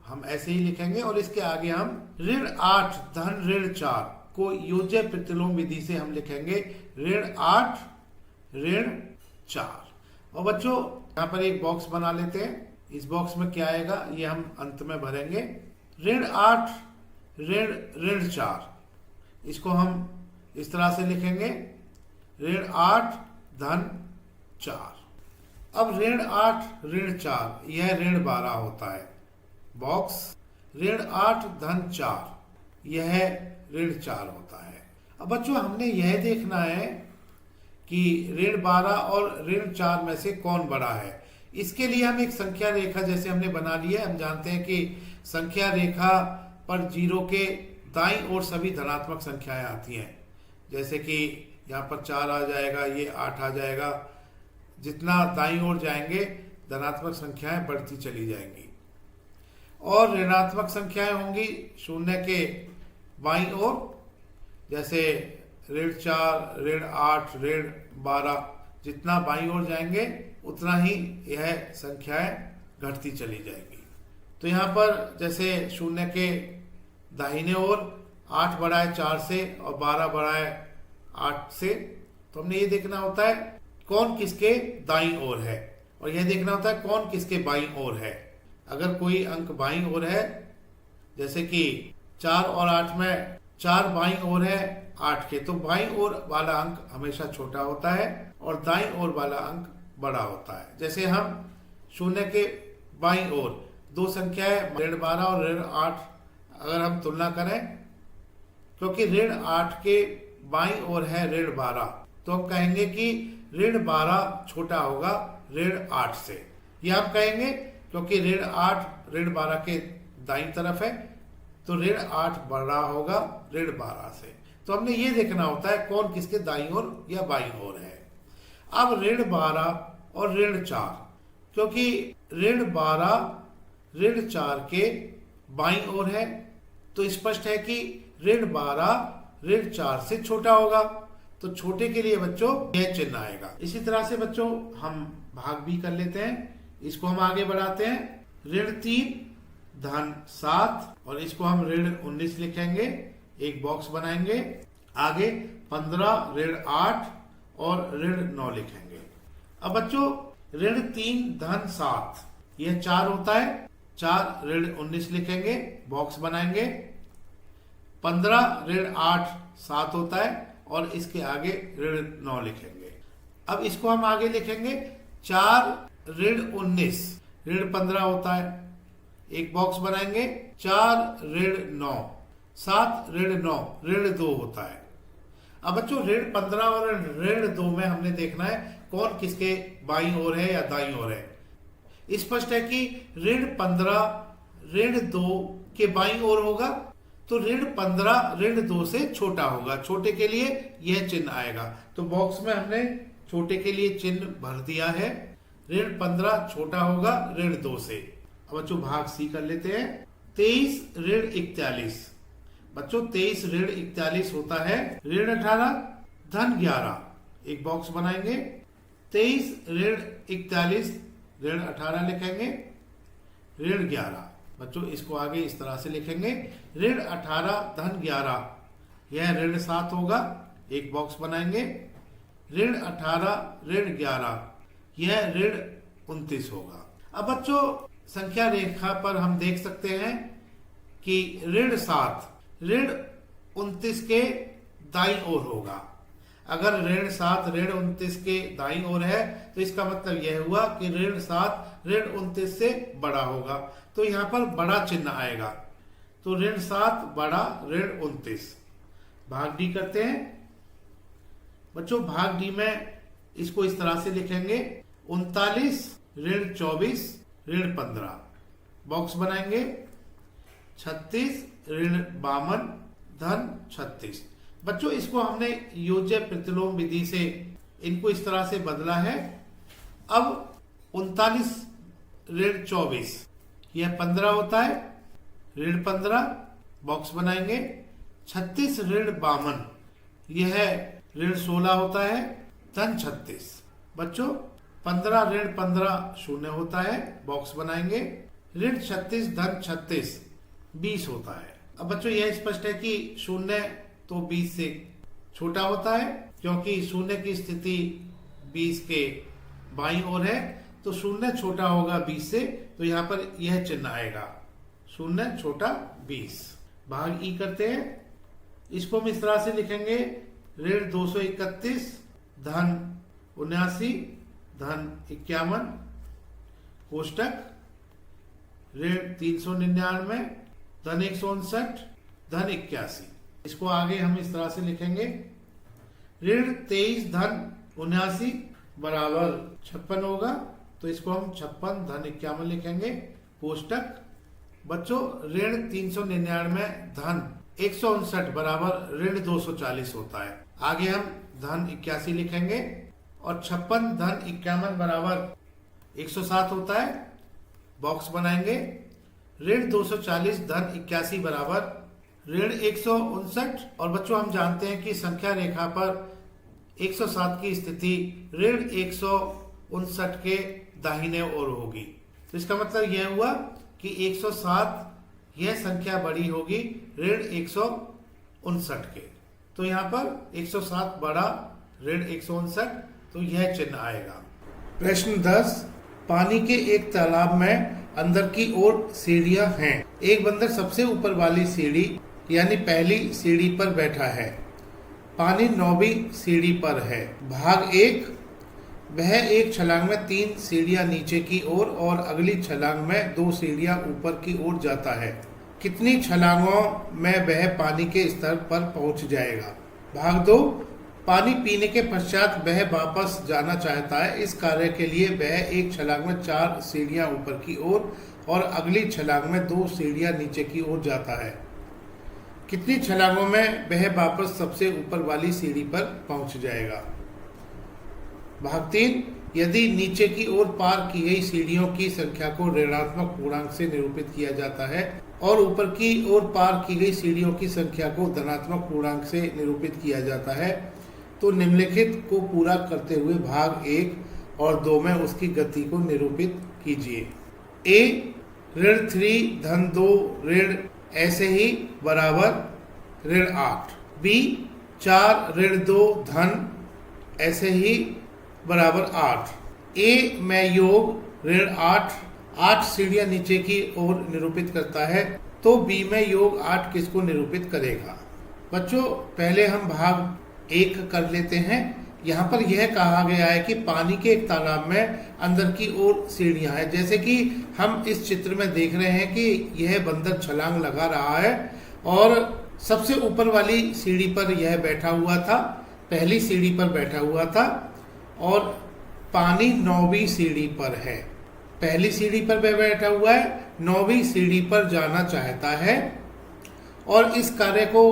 हम ऐसे ही लिखेंगे और इसके आगे हम ऋण 8 धन ऋण 4 को योज्य प्रतिलोम विधि से हम लिखेंगे ऋण 8 ऋण 4। और बच्चों यहाँ पर एक बॉक्स बना लेते हैं। इस बॉक्स में क्या आएगा ये हम अंत में भरेंगे। ऋण 8 ऋण 4, इसको हम इस तरह से लिखेंगे ऋण 8 धन 4। अब ऋण 8 ऋण 4 यह ऋण 12 होता है। बॉक्स ऋण 8 धन 4 यह ऋण 4 होता है। अब बच्चों हमने यह देखना है कि ऋण 12 और ऋण 4 में से कौन बड़ा है। इसके लिए हम एक संख्या रेखा जैसे हमने बना ली है। हम जानते हैं कि संख्या रेखा पर जीरो के दाईं ओर सभी धनात्मक संख्याएं आती हैं। जैसे कि यहाँ पर 4 आ जाएगा, ये 8 आ जाएगा। जितना दाईं ओर जाएंगे धनात्मक संख्याएं बढ़ती चली जाएंगी और ऋणात्मक संख्याएं होंगी शून्य के बाईं ओर। जैसे ऋण 4 ऋण 8 ऋण 12, जितना बाईं ओर जाएंगे उतना ही यह संख्याएं घटती चली जाएगी। तो यहाँ पर जैसे शून्य के दाहिने ओर 8 बड़ा है 4 से और 12 बड़ा है 8 से। तो हमने ये देखना होता है कौन किसके दाईं ओर है और यह देखना होता है कौन किसके बाईं ओर है। अगर कोई अंक बाईं ओर है, जैसे कि 4 और 8 में 4 बाईं ओर है 8 के, तो बाईं ओर वाला अंक हमेशा छोटा होता है और दाईं ओर वाला अंक बड़ा होता है। जैसे हम शून्य के बाईं ओर दो संख्याएं ऋण 12 और ऋण 8 अगर हम तुलना करें, क्योंकि ऋण 8 के बाईं ओर है ऋण 12, तो हम कहेंगे कि ऋण 12 छोटा होगा ऋण 8 से। यह हम कहेंगे क्योंकि ऋण 8 ऋण 12 के दाईं तरफ है, तो ऋण 8 बड़ा होगा ऋण 12 से। तो हमने ये देखना होता है कौन किसके दाईं ओर या बाईं ओर है। अब ऋण 12 और ऋण 4, क्योंकि ऋण 12 ऋण 4 के बाईं ओर है, तो स्पष्ट है कि ऋण 12 ऋण 4 से छोटा होगा। तो छोटे के लिए बच्चों यह चिन्ह आएगा। इसी तरह से बच्चों हम भाग भी कर लेते हैं। इसको हम आगे बढ़ाते हैं। ऋण 3 धन 7 और इसको हम ऋण 19 लिखेंगे। एक बॉक्स बनाएंगे। आगे 15 ऋण 8 और ऋण 9 लिखेंगे। अब बच्चों ऋण 3 धन 7 यह 4 होता है। 4 ऋण 19 लिखेंगे, बॉक्स बनाएंगे। 15 ऋण 8 7 होता है और इसके आगे ऋण 9 लिखेंगे। अब इसको हम आगे लिखेंगे। 4 ऋण 19 ऋण 15 होता है, एक बॉक्स बनाएंगे। 4 ऋण 9 7 ऋण 9 ऋण 2 होता है। अब बच्चों ऋण 15 और ऋण 2 में हमने देखना है कौन किसके बाईं ओर है या दाईं ओर है। स्पष्ट है कि ऋण 15 ऋण 2 के बाईं ओर होगा, तो ऋण 15 ऋण 2 से छोटा होगा। छोटे के लिए यह चिन्ह आएगा। तो बॉक्स में हमने छोटे के लिए चिन्ह भर दिया है। ऋण 15 छोटा होगा ऋण 2 से। अब बच्चों भाग सी कर लेते हैं। 23 ऋण 41, बच्चों 23 ऋण 41 होता है। ऋण 18 धन 11, एक बॉक्स बनाएंगे। 23 ऋण 41 ऋण 18 लिखेंगे। ऋण 11। बच्चों इसको आगे इस तरह से लिखेंगे, ऋण 18 धन 11, यह ऋण 7 होगा, एक बॉक्स बनाएंगे। ऋण 18 ऋण 11, यह ऋण 29 होगा। अब बच्चों संख्या रेखा पर हम देख सकते हैं कि ऋण 7 ऋण 29 के दाईं ओर होगा। अगर ऋण 7 ऋण 29 के दाईं ओर है तो इसका मतलब यह हुआ कि ऋण 7 ऋण 29 से बड़ा होगा, तो यहाँ पर बड़ा चिन्ह आएगा। तो ऋण 7 बड़ा ऋण 29। भाग डी करते हैं। बच्चों भाग डी में इसको इस तरह से लिखेंगे, 39 ऋण 24 ऋण 15, बॉक्स बनाएंगे। 36 ऋण 52 धन 36। बच्चों इसको हमने योज्य प्रतिलोम विधि से इनको इस तरह से बदला है। अब 39 ऋण 24 यह 15 होता है, ऋण 15, बॉक्स बनाएंगे। 36 ऋण 52 यह ऋण 16 होता है, धन 36। बच्चों 15 ऋण 15 शून्य होता है, बॉक्स बनाएंगे। ऋण 36 धन 36 20 होता है। अब बच्चों यह स्पष्ट है कि शून्य तो 20 से छोटा होता है, क्योंकि शून्य की स्थिति 20 के बाईं ओर है, तो शून्य छोटा होगा 20 से, तो यहाँ पर यह चिन्ह आएगा, शून्य छोटा 20। भाग ई करते हैं। इसको हम इस तरह से लिखेंगे, ऋण 231 धन 79 धन 51, कोष्टक ऋण 399 धन 159 धन 81। इसको आगे हम इस तरह से लिखेंगे, ऋण 23 धन 79 बराबर 56 होगा, तो इसको हम 56 धन 51 लिखेंगे, कोष्टक। बच्चों ऋण 399 धन 159 बराबर ऋण 240 होता है। आगे हम धन 81 लिखेंगे और 56 धन 51 बराबर 107 होता है, बॉक्स बनाएंगे। ऋण 240 धन 81 बराबर ऋण 159। और बच्चों हम जानते हैं कि संख्या रेखा पर 107 की स्थिति ऋण 159 के दाहिने ओर होगी, तो इसका मतलब यह हुआ कि 107 यह संख्या बड़ी होगी ऋण 159 के, तो यहाँ पर 107 बड़ा ऋण 159, तो यह चिन्ह आएगा। प्रश्न 10, पानी के एक तालाब में अंदर की ओर सीढ़ियां हैं। एक बंदर सबसे ऊपर वाली सीढ़ी यानी पहली सीढ़ी पर बैठा है, पानी 9वीं सीढ़ी पर है। भाग 1, वह एक छलांग में 3 सीढ़ियां नीचे की ओर और अगली छलांग में 2 सीढ़ियां ऊपर की ओर जाता है। कितनी छलांगों में वह पानी के स्तर पर पहुंच जाएगा? भाग 2, पानी पीने के पश्चात वह वापस जाना चाहता है। इस कार्य के लिए वह एक छलांग में 4 सीढ़ियां ऊपर की ओर और अगली छलांग में 2 सीढ़ियां नीचे की ओर जाता है। कितनी छलांगों में वह वापस सबसे ऊपर वाली सीढ़ी पर पहुंच जाएगा? भाग 3, यदि नीचे की ओर पार की गई सीढ़ियों की संख्या को ऋणात्मक पूर्णांक से निरूपित किया जाता है और ऊपर की ओर पार की गई सीढ़ियों की संख्या को धनात्मक पूर्णांक से निरूपित किया जाता है, तो निम्नलिखित को पूरा करते हुए भाग 1 और 2 में उसकी गति को निरूपित कीजिए। ए, ऋण 3 धन 2 ऋण ऐसे ही बराबर ऋण 8। बी, 4 ऋण 2 धन ऐसे ही बराबर 8। ए में योग ऋण 8 सीढ़ियां नीचे की ओर निरूपित करता है, तो बी में योग 8 किसको निरूपित करेगा? बच्चों पहले हम भाग 1 कर लेते हैं। यहाँ पर यह कहा गया है कि पानी के एक तालाब में अंदर की ओर सीढ़ियां हैं। जैसे कि हम इस चित्र में देख रहे हैं कि यह बंदर छलांग लगा रहा है और सबसे ऊपर वाली सीढ़ी पर यह बैठा हुआ था, पहली सीढ़ी पर बैठा हुआ था और पानी 9वीं सीढ़ी पर है। पहली सीढ़ी पर वह बैठा हुआ है, 9वीं सीढ़ी पर जाना चाहता है और इस कार्य को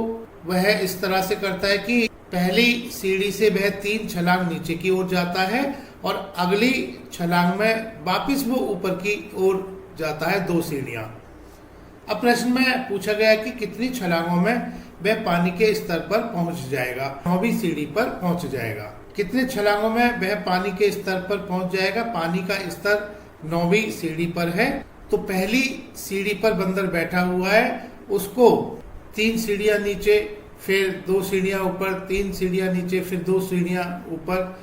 वह इस तरह से करता है कि पहली सीढ़ी से वह 3 छलांग नीचे की ओर जाता है और अगली छलांग में वापस वो ऊपर की ओर जाता है 2 सीढ़ियां। अब प्रश्न में पूछा गया कि कितनी छलांगों में वह पानी के स्तर पर पहुंच जाएगा? 9वीं सीढ़ी पर पहुंच जाएगा। कितने छलांगों में वह पानी के स्तर पर पहुंच जाएगा? पानी का स्तर 9वीं सीढ़ी पर है, तो पहली सीढ़ी पर बंदर बैठा हुआ है, उसको 3 सीढ़ियां नीचे, फिर 2 सीढ़ियां ऊपर, 3 सीढ़ियां नीचे, फिर 2 सीढ़ियां ऊपर,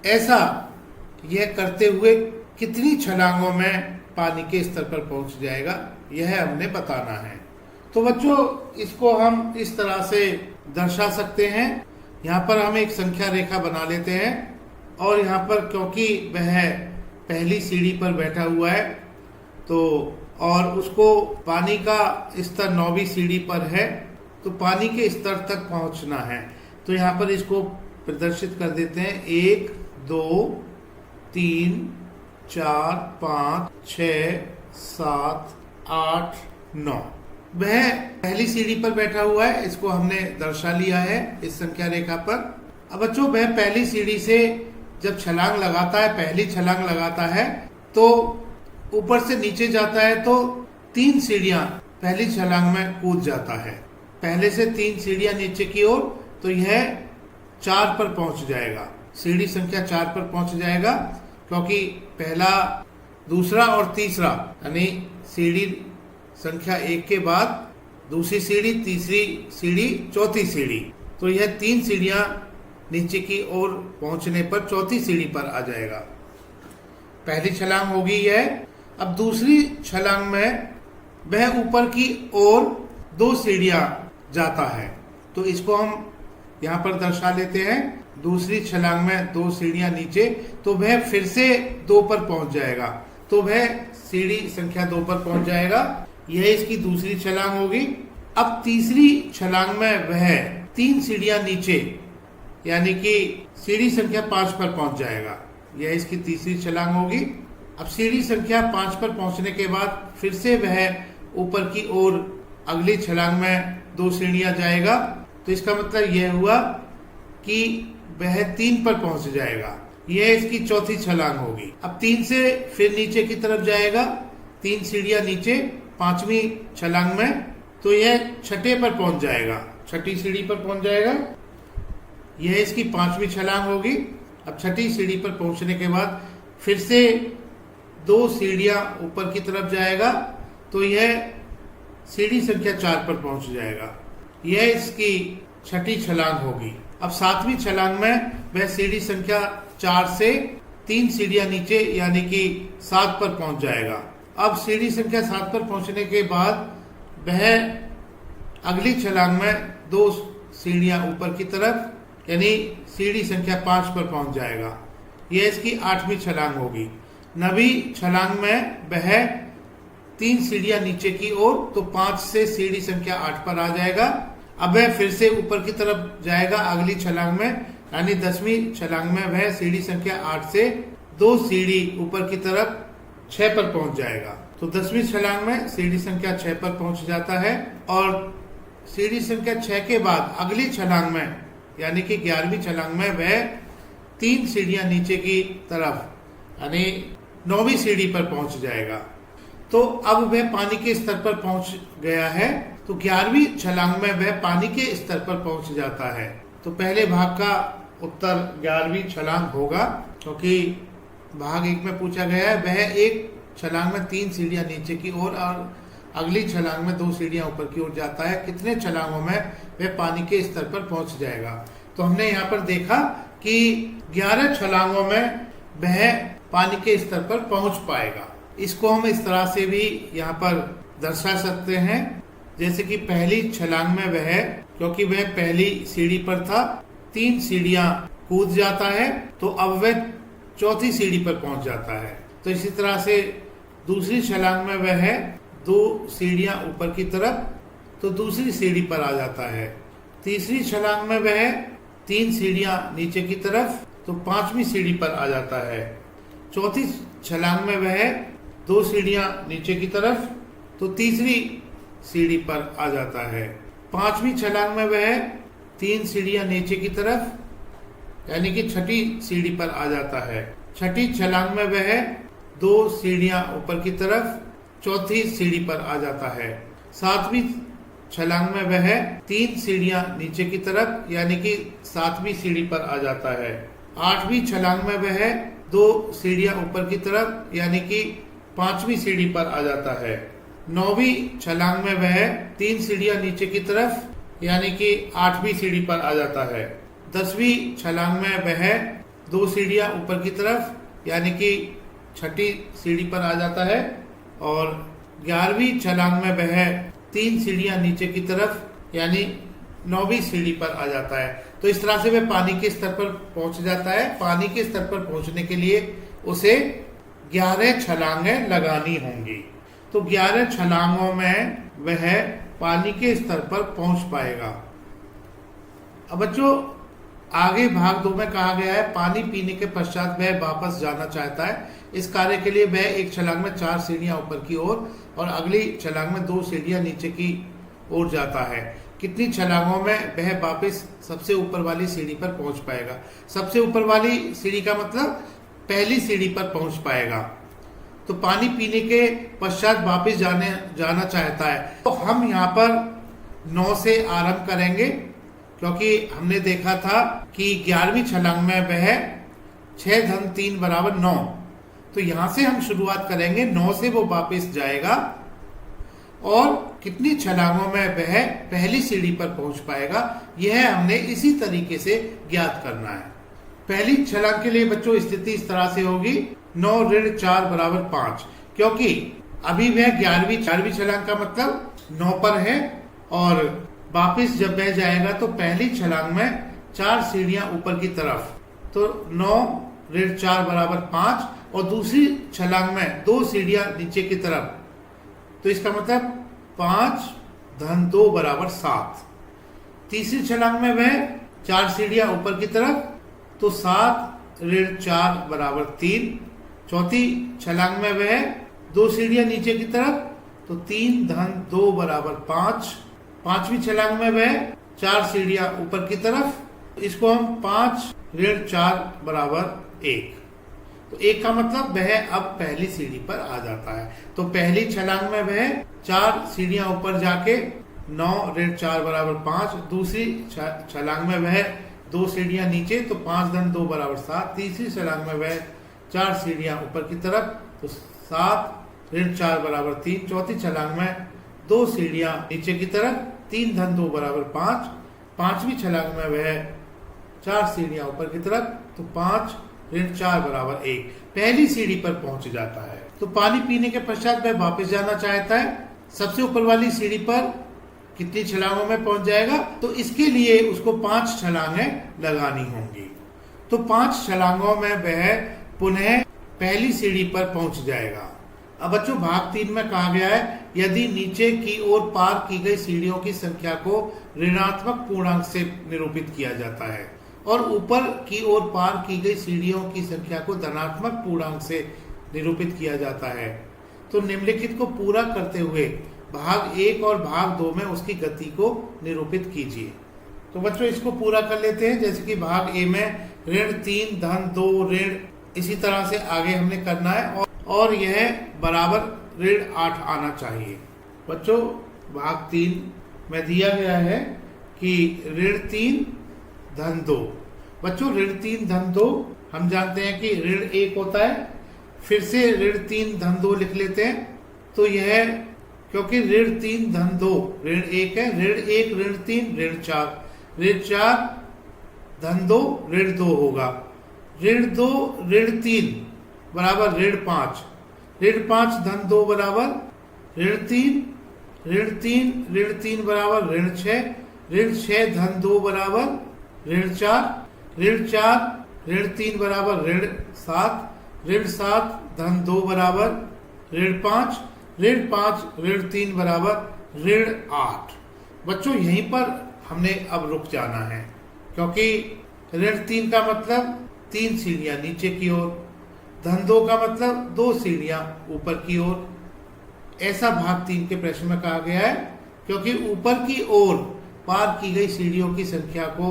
ऐसा यह करते हुए कितनी छलांगों में पानी के स्तर पर पहुंच जाएगा, यह हमने बताना है। तो बच्चों, इसको हम इस तरह से दर्शा सकते हैं। यहाँ पर हम एक संख्या रेखा बना लेते हैं और यहाँ पर क्योंकि वह पहली सीढ़ी पर बैठा हुआ है तो और उसको पानी का स्तर 9वीं सीढ़ी पर है, तो पानी के स्तर तक पहुंचना है। तो यहाँ पर इसको प्रदर्शित कर देते हैं। 1 2 3 4 5 6 7 8 9। वह पहली सीढ़ी पर बैठा हुआ है, इसको हमने दर्शा लिया है इस संख्या रेखा पर। अब बच्चों, वह पहली सीढ़ी से जब छलांग लगाता है, पहली छलांग लगाता है, तो ऊपर से नीचे जाता है तो 3 सीढ़ियां पहली छलांग में कूद जाता है। पहले से 3 सीढ़ियां नीचे की ओर, तो यह 4 पर पहुंच जाएगा, सीढ़ी संख्या 4 पर पहुंच जाएगा, क्योंकि पहला, दूसरा और तीसरा यानी सीढ़ी संख्या 1 के बाद दूसरी सीढ़ी, तीसरी सीढ़ी, चौथी सीढ़ी, तो यह 3 सीढ़ियां नीचे की ओर पहुंचने पर चौथी सीढ़ी पर आ जाएगा। पहली छलांग होगी यह। अब दूसरी छलांग में वह ऊपर की ओर 2 सीढ़ियां जाता है, तो इसको हम यहाँ पर दर्शा लेते हैं। दूसरी छलांग में 2 सीढ़ियां नीचे, तो वह फिर से 2 पर पहुंच जाएगा, तो वह सीढ़ी संख्या 2 पर पहुंच जाएगा। यह इसकी दूसरी छलांग होगी। अब तीसरी छलांग में वह 3 सीढ़ियां नीचे यानी कि सीढ़ी संख्या 5 पर पहुंच जाएगा, यह इसकी तीसरी छलांग होगी। अब सीढ़ी संख्या 5 पर पहुंचने के बाद फिर से वह ऊपर की ओर अगली छलांग में 2 सीढ़ियां जाएगा, तो इसका मतलब यह हुआ कि वह 3 पर पहुंच जाएगा, यह इसकी चौथी छलांग होगी। अब 3 से फिर नीचे की तरफ जाएगा, 3 सीढ़ियां नीचे, 5वीं छलांग में, तो यह 6ठे पर पहुंच जाएगा, 6ठी सीढ़ी पर पहुंच जाएगा, यह इसकी 5वीं छलांग होगी। अब 6ठी सीढ़ी पर पहुंचने के बाद फिर से 2 सीढ़ियां ऊपर की तरफ जाएगा, तो यह सीढ़ी संख्या 4 पर पहुंच जाएगा, यह इसकी 6ठी छलांग होगी। अब 7वीं छलांग में वह सीढ़ी संख्या 4 से 3 सीढ़ियां नीचे यानी कि 7 पर पहुंच जाएगा। अब सीढ़ी संख्या 7 पर पहुंचने के बाद वह अगली छलांग में 2 सीढ़ियां ऊपर की तरफ यानी सीढ़ी संख्या 5 पर पहुंच जाएगा, यह इसकी 8वीं छलांग होगी। 9वीं छलांग में वह 3 सीढ़ियां नीचे की ओर, तो 5 से सीढ़ी संख्या 8 पर आ जाएगा। अब वह फिर से ऊपर की तरफ जाएगा अगली छलांग में, यानी 10वीं छलांग में वह सीढ़ी संख्या 8 से 2 सीढ़ी ऊपर की तरफ 6 पर पहुंच जाएगा, तो 10वीं छलांग में सीढ़ी संख्या 6 पर पहुंच जाता है। और सीढ़ी संख्या 6 के बाद अगली छलांग में यानी कि 11वीं छलांग में वह 3 सीढ़ियां नीचे की तरफ यानी 9वीं सीढ़ी पर पहुंच जाएगा। तो अब वह पानी के स्तर पर पहुंच गया है, तो 11वीं छलांग में वह पानी के स्तर पर पहुंच जाता है। तो पहले भाग का उत्तर 11वीं छलांग होगा, क्योंकि भाग 1 में पूछा गया है वह एक छलांग में 3 सीढ़ियां नीचे की ओर और अगली छलांग में 2 सीढ़ियां ऊपर की ओर जाता है, कितने छलांगों में वह पानी के स्तर पर पहुंच जाएगा। तो हमने यहाँ पर देखा कि 11 छलांगों में वह पानी के स्तर पर पहुंच पाएगा। इसको हम इस तरह से भी यहाँ पर दर्शा सकते हैं, जैसे कि पहली छलांग में वह, क्योंकि वह पहली सीढ़ी पर था, 3 सीढ़ियां कूद जाता है, तो अब वह चौथी सीढ़ी पर पहुंच जाता है। तो इसी तरह से दूसरी छलांग में वह 2 सीढ़ियां ऊपर की तरफ, तो दूसरी सीढ़ी पर आ जाता है। तीसरी छलांग में वह 3 सीढ़ियां नीचे की तरफ, तो 5वीं सीढ़ी पर आ जाता है। चौथी छलांग में वह 2 सीढ़ियां नीचे की तरफ, तो तीसरी सीढ़ी पर आ जाता है। 5वीं छलांग में वह 3 सीढ़ियां नीचे की तरफ यानी कि 6ठी सीढ़ी पर आ जाता है। 6ठी छलांग में वह 2 सीढ़ियां ऊपर की तरफ, चौथी सीढ़ी पर आ जाता है। 7वीं छलांग में वह 3 सीढ़ियां नीचे की तरफ यानी कि 7वीं सीढ़ी पर आ जाता है। 8वीं छलांग में वह 2 सीढ़ियां ऊपर की तरफ यानी कि 5वीं सीढ़ी पर आ जाता है। 9वीं छलांग में वह 3 सीढ़ियां नीचे की तरफ यानी कि 8वीं सीढ़ी पर आ जाता है। 10वीं छलांग में वह 2 सीढ़ियां ऊपर की तरफ यानी कि 6ठी सीढ़ी पर आ जाता है। और 11वीं छलांग में वह 3 सीढ़ियां नीचे की तरफ यानी 9वीं सीढ़ी पर आ जाता है। तो इस तरह से वह पानी के स्तर पर पहुंच जाता है। पानी के स्तर पर पहुंचने के लिए उसे 11 छलांगें लगानी होंगी। तो 11 छलांगों में वह पानी के स्तर पर पहुंच पाएगा। अब बच्चों आगे भाग 2 में कहा गया है पानी पीने के पश्चात वह वापस जाना चाहता है। इस कार्य के लिए वह एक छलांग में 4 सीढ़ियां ऊपर की ओर और अगली छलांग में 2 सीढ़ियां नीचे की ओर जाता है। कितनी छलांगों में वह वापस सबसे ऊपर वाली सीढ़ी पर पहुंच पाएगा? सबसे ऊपर वाली सीढ़ी का मतलब पहली सीढ़ी पर पहुंच पाएगा। तो पानी पीने के पश्चात वापस जाना चाहता है। तो हम यहाँ पर 9 से आरंभ करेंगे क्योंकि हमने देखा था कि 11वीं छलांग में वह 6 धन 3 बराबर 9। तो यहां से हम शुरुआत करेंगे। 9 से वो वापस जाएगा और कितनी छलांगों में वह पहली सीढ़ी पर पहुंच पाएगा, यह हमने इसी तरीके से ज्ञात करना है। पहली छलांग के लिए बच्चों स्थिति इस तरह से होगी 9 ऋण 4 बराबर 5, क्योंकि अभी वह 11वीं छलांग का मतलब 9 पर है और वापिस जब वह जाएगा तो पहली छलांग में 4 सीढ़ियां ऊपर की तरफ, तो 9 ऋण 4 बराबर 5 और दूसरी छलांग में 2 सीढ़ियां नीचे की तरफ, तो इसका मतलब 5 धन 2 बराबर 7। तीसरी छलांग में वह 4 सीढ़ियां ऊपर की तरफ, तो 7 ऋण 4 बराबर 3। चौथी छलांग में वह 2 सीढ़ियां नीचे की तरफ, तो 3 धन 2 बराबर 5। पांचवी छलांग में वह 4 सीढ़ियां ऊपर की तरफ, इसको हम 5 ऋण 4 बराबर 1। तो 1 का मतलब वह अब पहली सीढ़ी पर आ जाता है। तो पहली छलांग में वह 4 सीढ़ियां ऊपर जाके 9 ऋण 4 बराबर 5। दूसरी छलांग में वह 2 सीढ़ियां नीचे, तो 5 धन 2 बराबर 7। तीसरी छलांग में वह 4 सीढ़ियां ऊपर की तरफ, तो 7 ऋण 4 बराबर 3। चौथी छलांग में 2 सीढ़ियां नीचे की तरफ, 3 धन 2 बराबर 5। पांचवी छलांग में वह 4 सीढ़ियां ऊपर की तरफ, तो 5 ऋण 4 बराबर 1। पहली सीढ़ी पर पहुंच जाता है। तो पानी पीने के पश्चात वह वापस जाना चाहता है। सबसे ऊपर वाली सीढ़ी पर कितनी छलांगों में पहुंच जाएगा? तो इसके लिए उसको 5 छलांगें लगानी होंगी। तो 5 छलांगों में वह पुनः पहली सीढ़ी पर पहुंच जाएगा। अब बच्चों भाग 3 में कहा गया है यदि नीचे की ओर पार की गई सीढ़ियों की संख्या को ऋणात्मक पूर्णांक से निरूपित किया जाता है और ऊपर की ओर पार की गई सीढ़ियों की संख्या को धनात्मक पूर्णांक से निरूपित किया जाता है, तो निम्नलिखित को पूरा करते हुए भाग 1 और भाग 2 में उसकी गति को निरूपित कीजिए। तो बच्चों इसको पूरा कर लेते हैं। जैसे कि भाग ए में ऋण 3 धन 2 ऋण, इसी तरह से आगे हमने करना है और यह बराबर ऋण 8 आना चाहिए। बच्चों भाग 3 में दिया गया है कि ऋण 3 धन 2। बच्चों ऋण 3 धन 2 हम जानते हैं कि ऋण 1 होता है, फिर से ऋण 3 धन 2 लिख लेते हैं। तो यह क्योंकि ऋण 3 धन 2 ऋण 1 है, ऋण 1 ऋण 3 ऋण 4, ऋण 4 धन 2 ऋण 2 होगा। ऋण 2 ऋण 3 बराबर ऋण 5, ऋण 5 धन 2 बराबर ऋण 3, ऋण 3 बराबर ऋण 6, ऋण 6 धन 2 बराबर ऋण 4, ऋण 4 ऋण 3 बराबर ऋण 7, ऋण 7 धन 2 बराबर ऋण 5, ऋण 5 ऋण 3 बराबर ऋण 8। बच्चों यहीं पर हमने अब रुक जाना है क्योंकि ऋण 3 का मतलब 3 सीढ़ियां नीचे की ओर, धन 2 का मतलब 2 सीढ़ियां ऊपर की ओर। ऐसा भाग 3 के प्रश्न में कहा गया है क्योंकि ऊपर की ओर पार की गई सीढ़ियों की संख्या को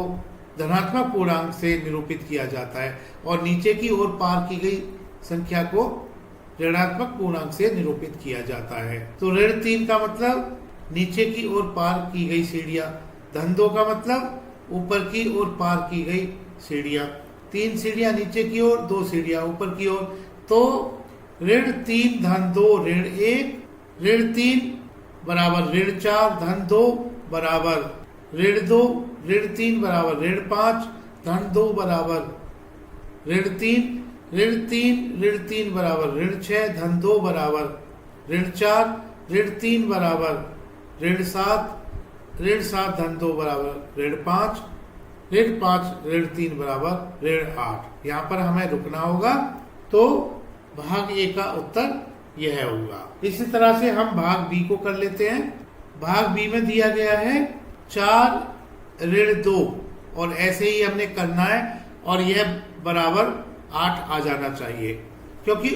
धनात्मक पूर्णांक से निरूपित किया जाता है और नीचे की ओर पार की गई संख्या को ऋणात्मक पूर्णांक से निरूपित किया जाता है। तो ऋण 3 का मतलब नीचे की ओर पार की गई सीढ़ियां, धन 2 का मतलब ऊपर की ओर पार की गई सीढ़ियां, 3 सीढ़ियां नीचे की ओर, 2 सीढ़ियां ऊपर की ओर। तो ऋण 3 धन 2 ऋण 1, ऋण 3 बराबर ऋण 4 धन 2 बराबर ऋण 2, ऋण 3 बराबर ऋण 5 धन 2 बराबर ऋण 3, ऋण 3 बराबर ऋण 6 धन 2 बराबर ऋण 4, ऋण 3 बराबर ऋण 7, ऋण 7 धन 2 बराबर ऋण 5, ऋण 5 ऋण 3 बराबर ऋण 8। यहाँ पर हमें रुकना होगा, तो भाग ए का उत्तर यह होगा। इसी तरह से हम भाग बी को कर लेते हैं। भाग बी में दिया गया है 4 ऋण 2 और ऐसे ही हमने करना है और यह बराबर 8 आ जाना चाहिए, क्योंकि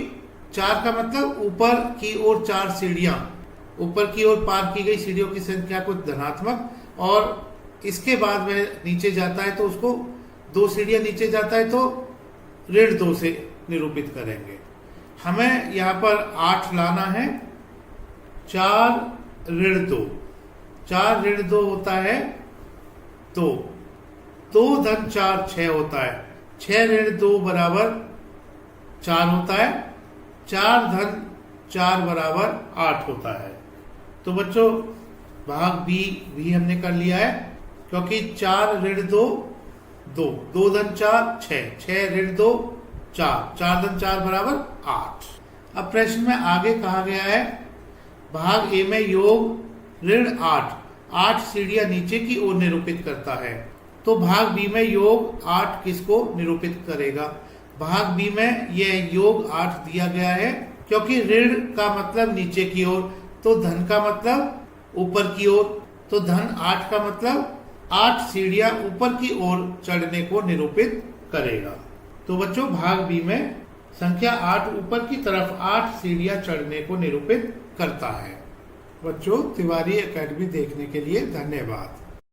4 का मतलब ऊपर की ओर 4 सीढ़ियां, ऊपर की ओर पार की गई सीढ़ियों की संख्या को धनात्मक, और इसके बाद वह नीचे जाता है तो उसको 2 सीढ़ियां नीचे जाता है तो ऋण 2 से निरूपित करेंगे। हमें यहाँ पर 8 लाना है। 4 ऋण 2, 4 ऋण 2 होता है 2, 2 धन 4 6 होता है, 6 ऋण 2 बराबर 4 होता है, 4 धन 4 बराबर 8 होता है। तो बच्चों भाग बी भी हमने कर लिया है, क्योंकि 4 ऋण 2 2, 2 धन 4 6, 6 ऋण 2 4, 4 धन 4 बराबर 8। अब प्रश्न में आगे कहा गया है भाग ए में योग ऋण 8, 8 सीढ़ियां नीचे की ओर निरूपित करता है। तो भाग बी में योग 8 किसको निरूपित करेगा? भाग बी में यह योग 8 दिया गया है, क्योंकि ऋण का मतलब नीचे की ओर, तो धन का मतलब ऊपर की ओर, तो धन 8 का मतलब 8 सीढ़ियां ऊपर की ओर चढ़ने को निरूपित करेगा। तो बच्चों भाग बी में संख्या 8 ऊपर की तरफ 8 सीढ़ियां चढ़ने को निरूपित करता है। बच्चों तिवारी एकेडमी देखने के लिए धन्यवाद।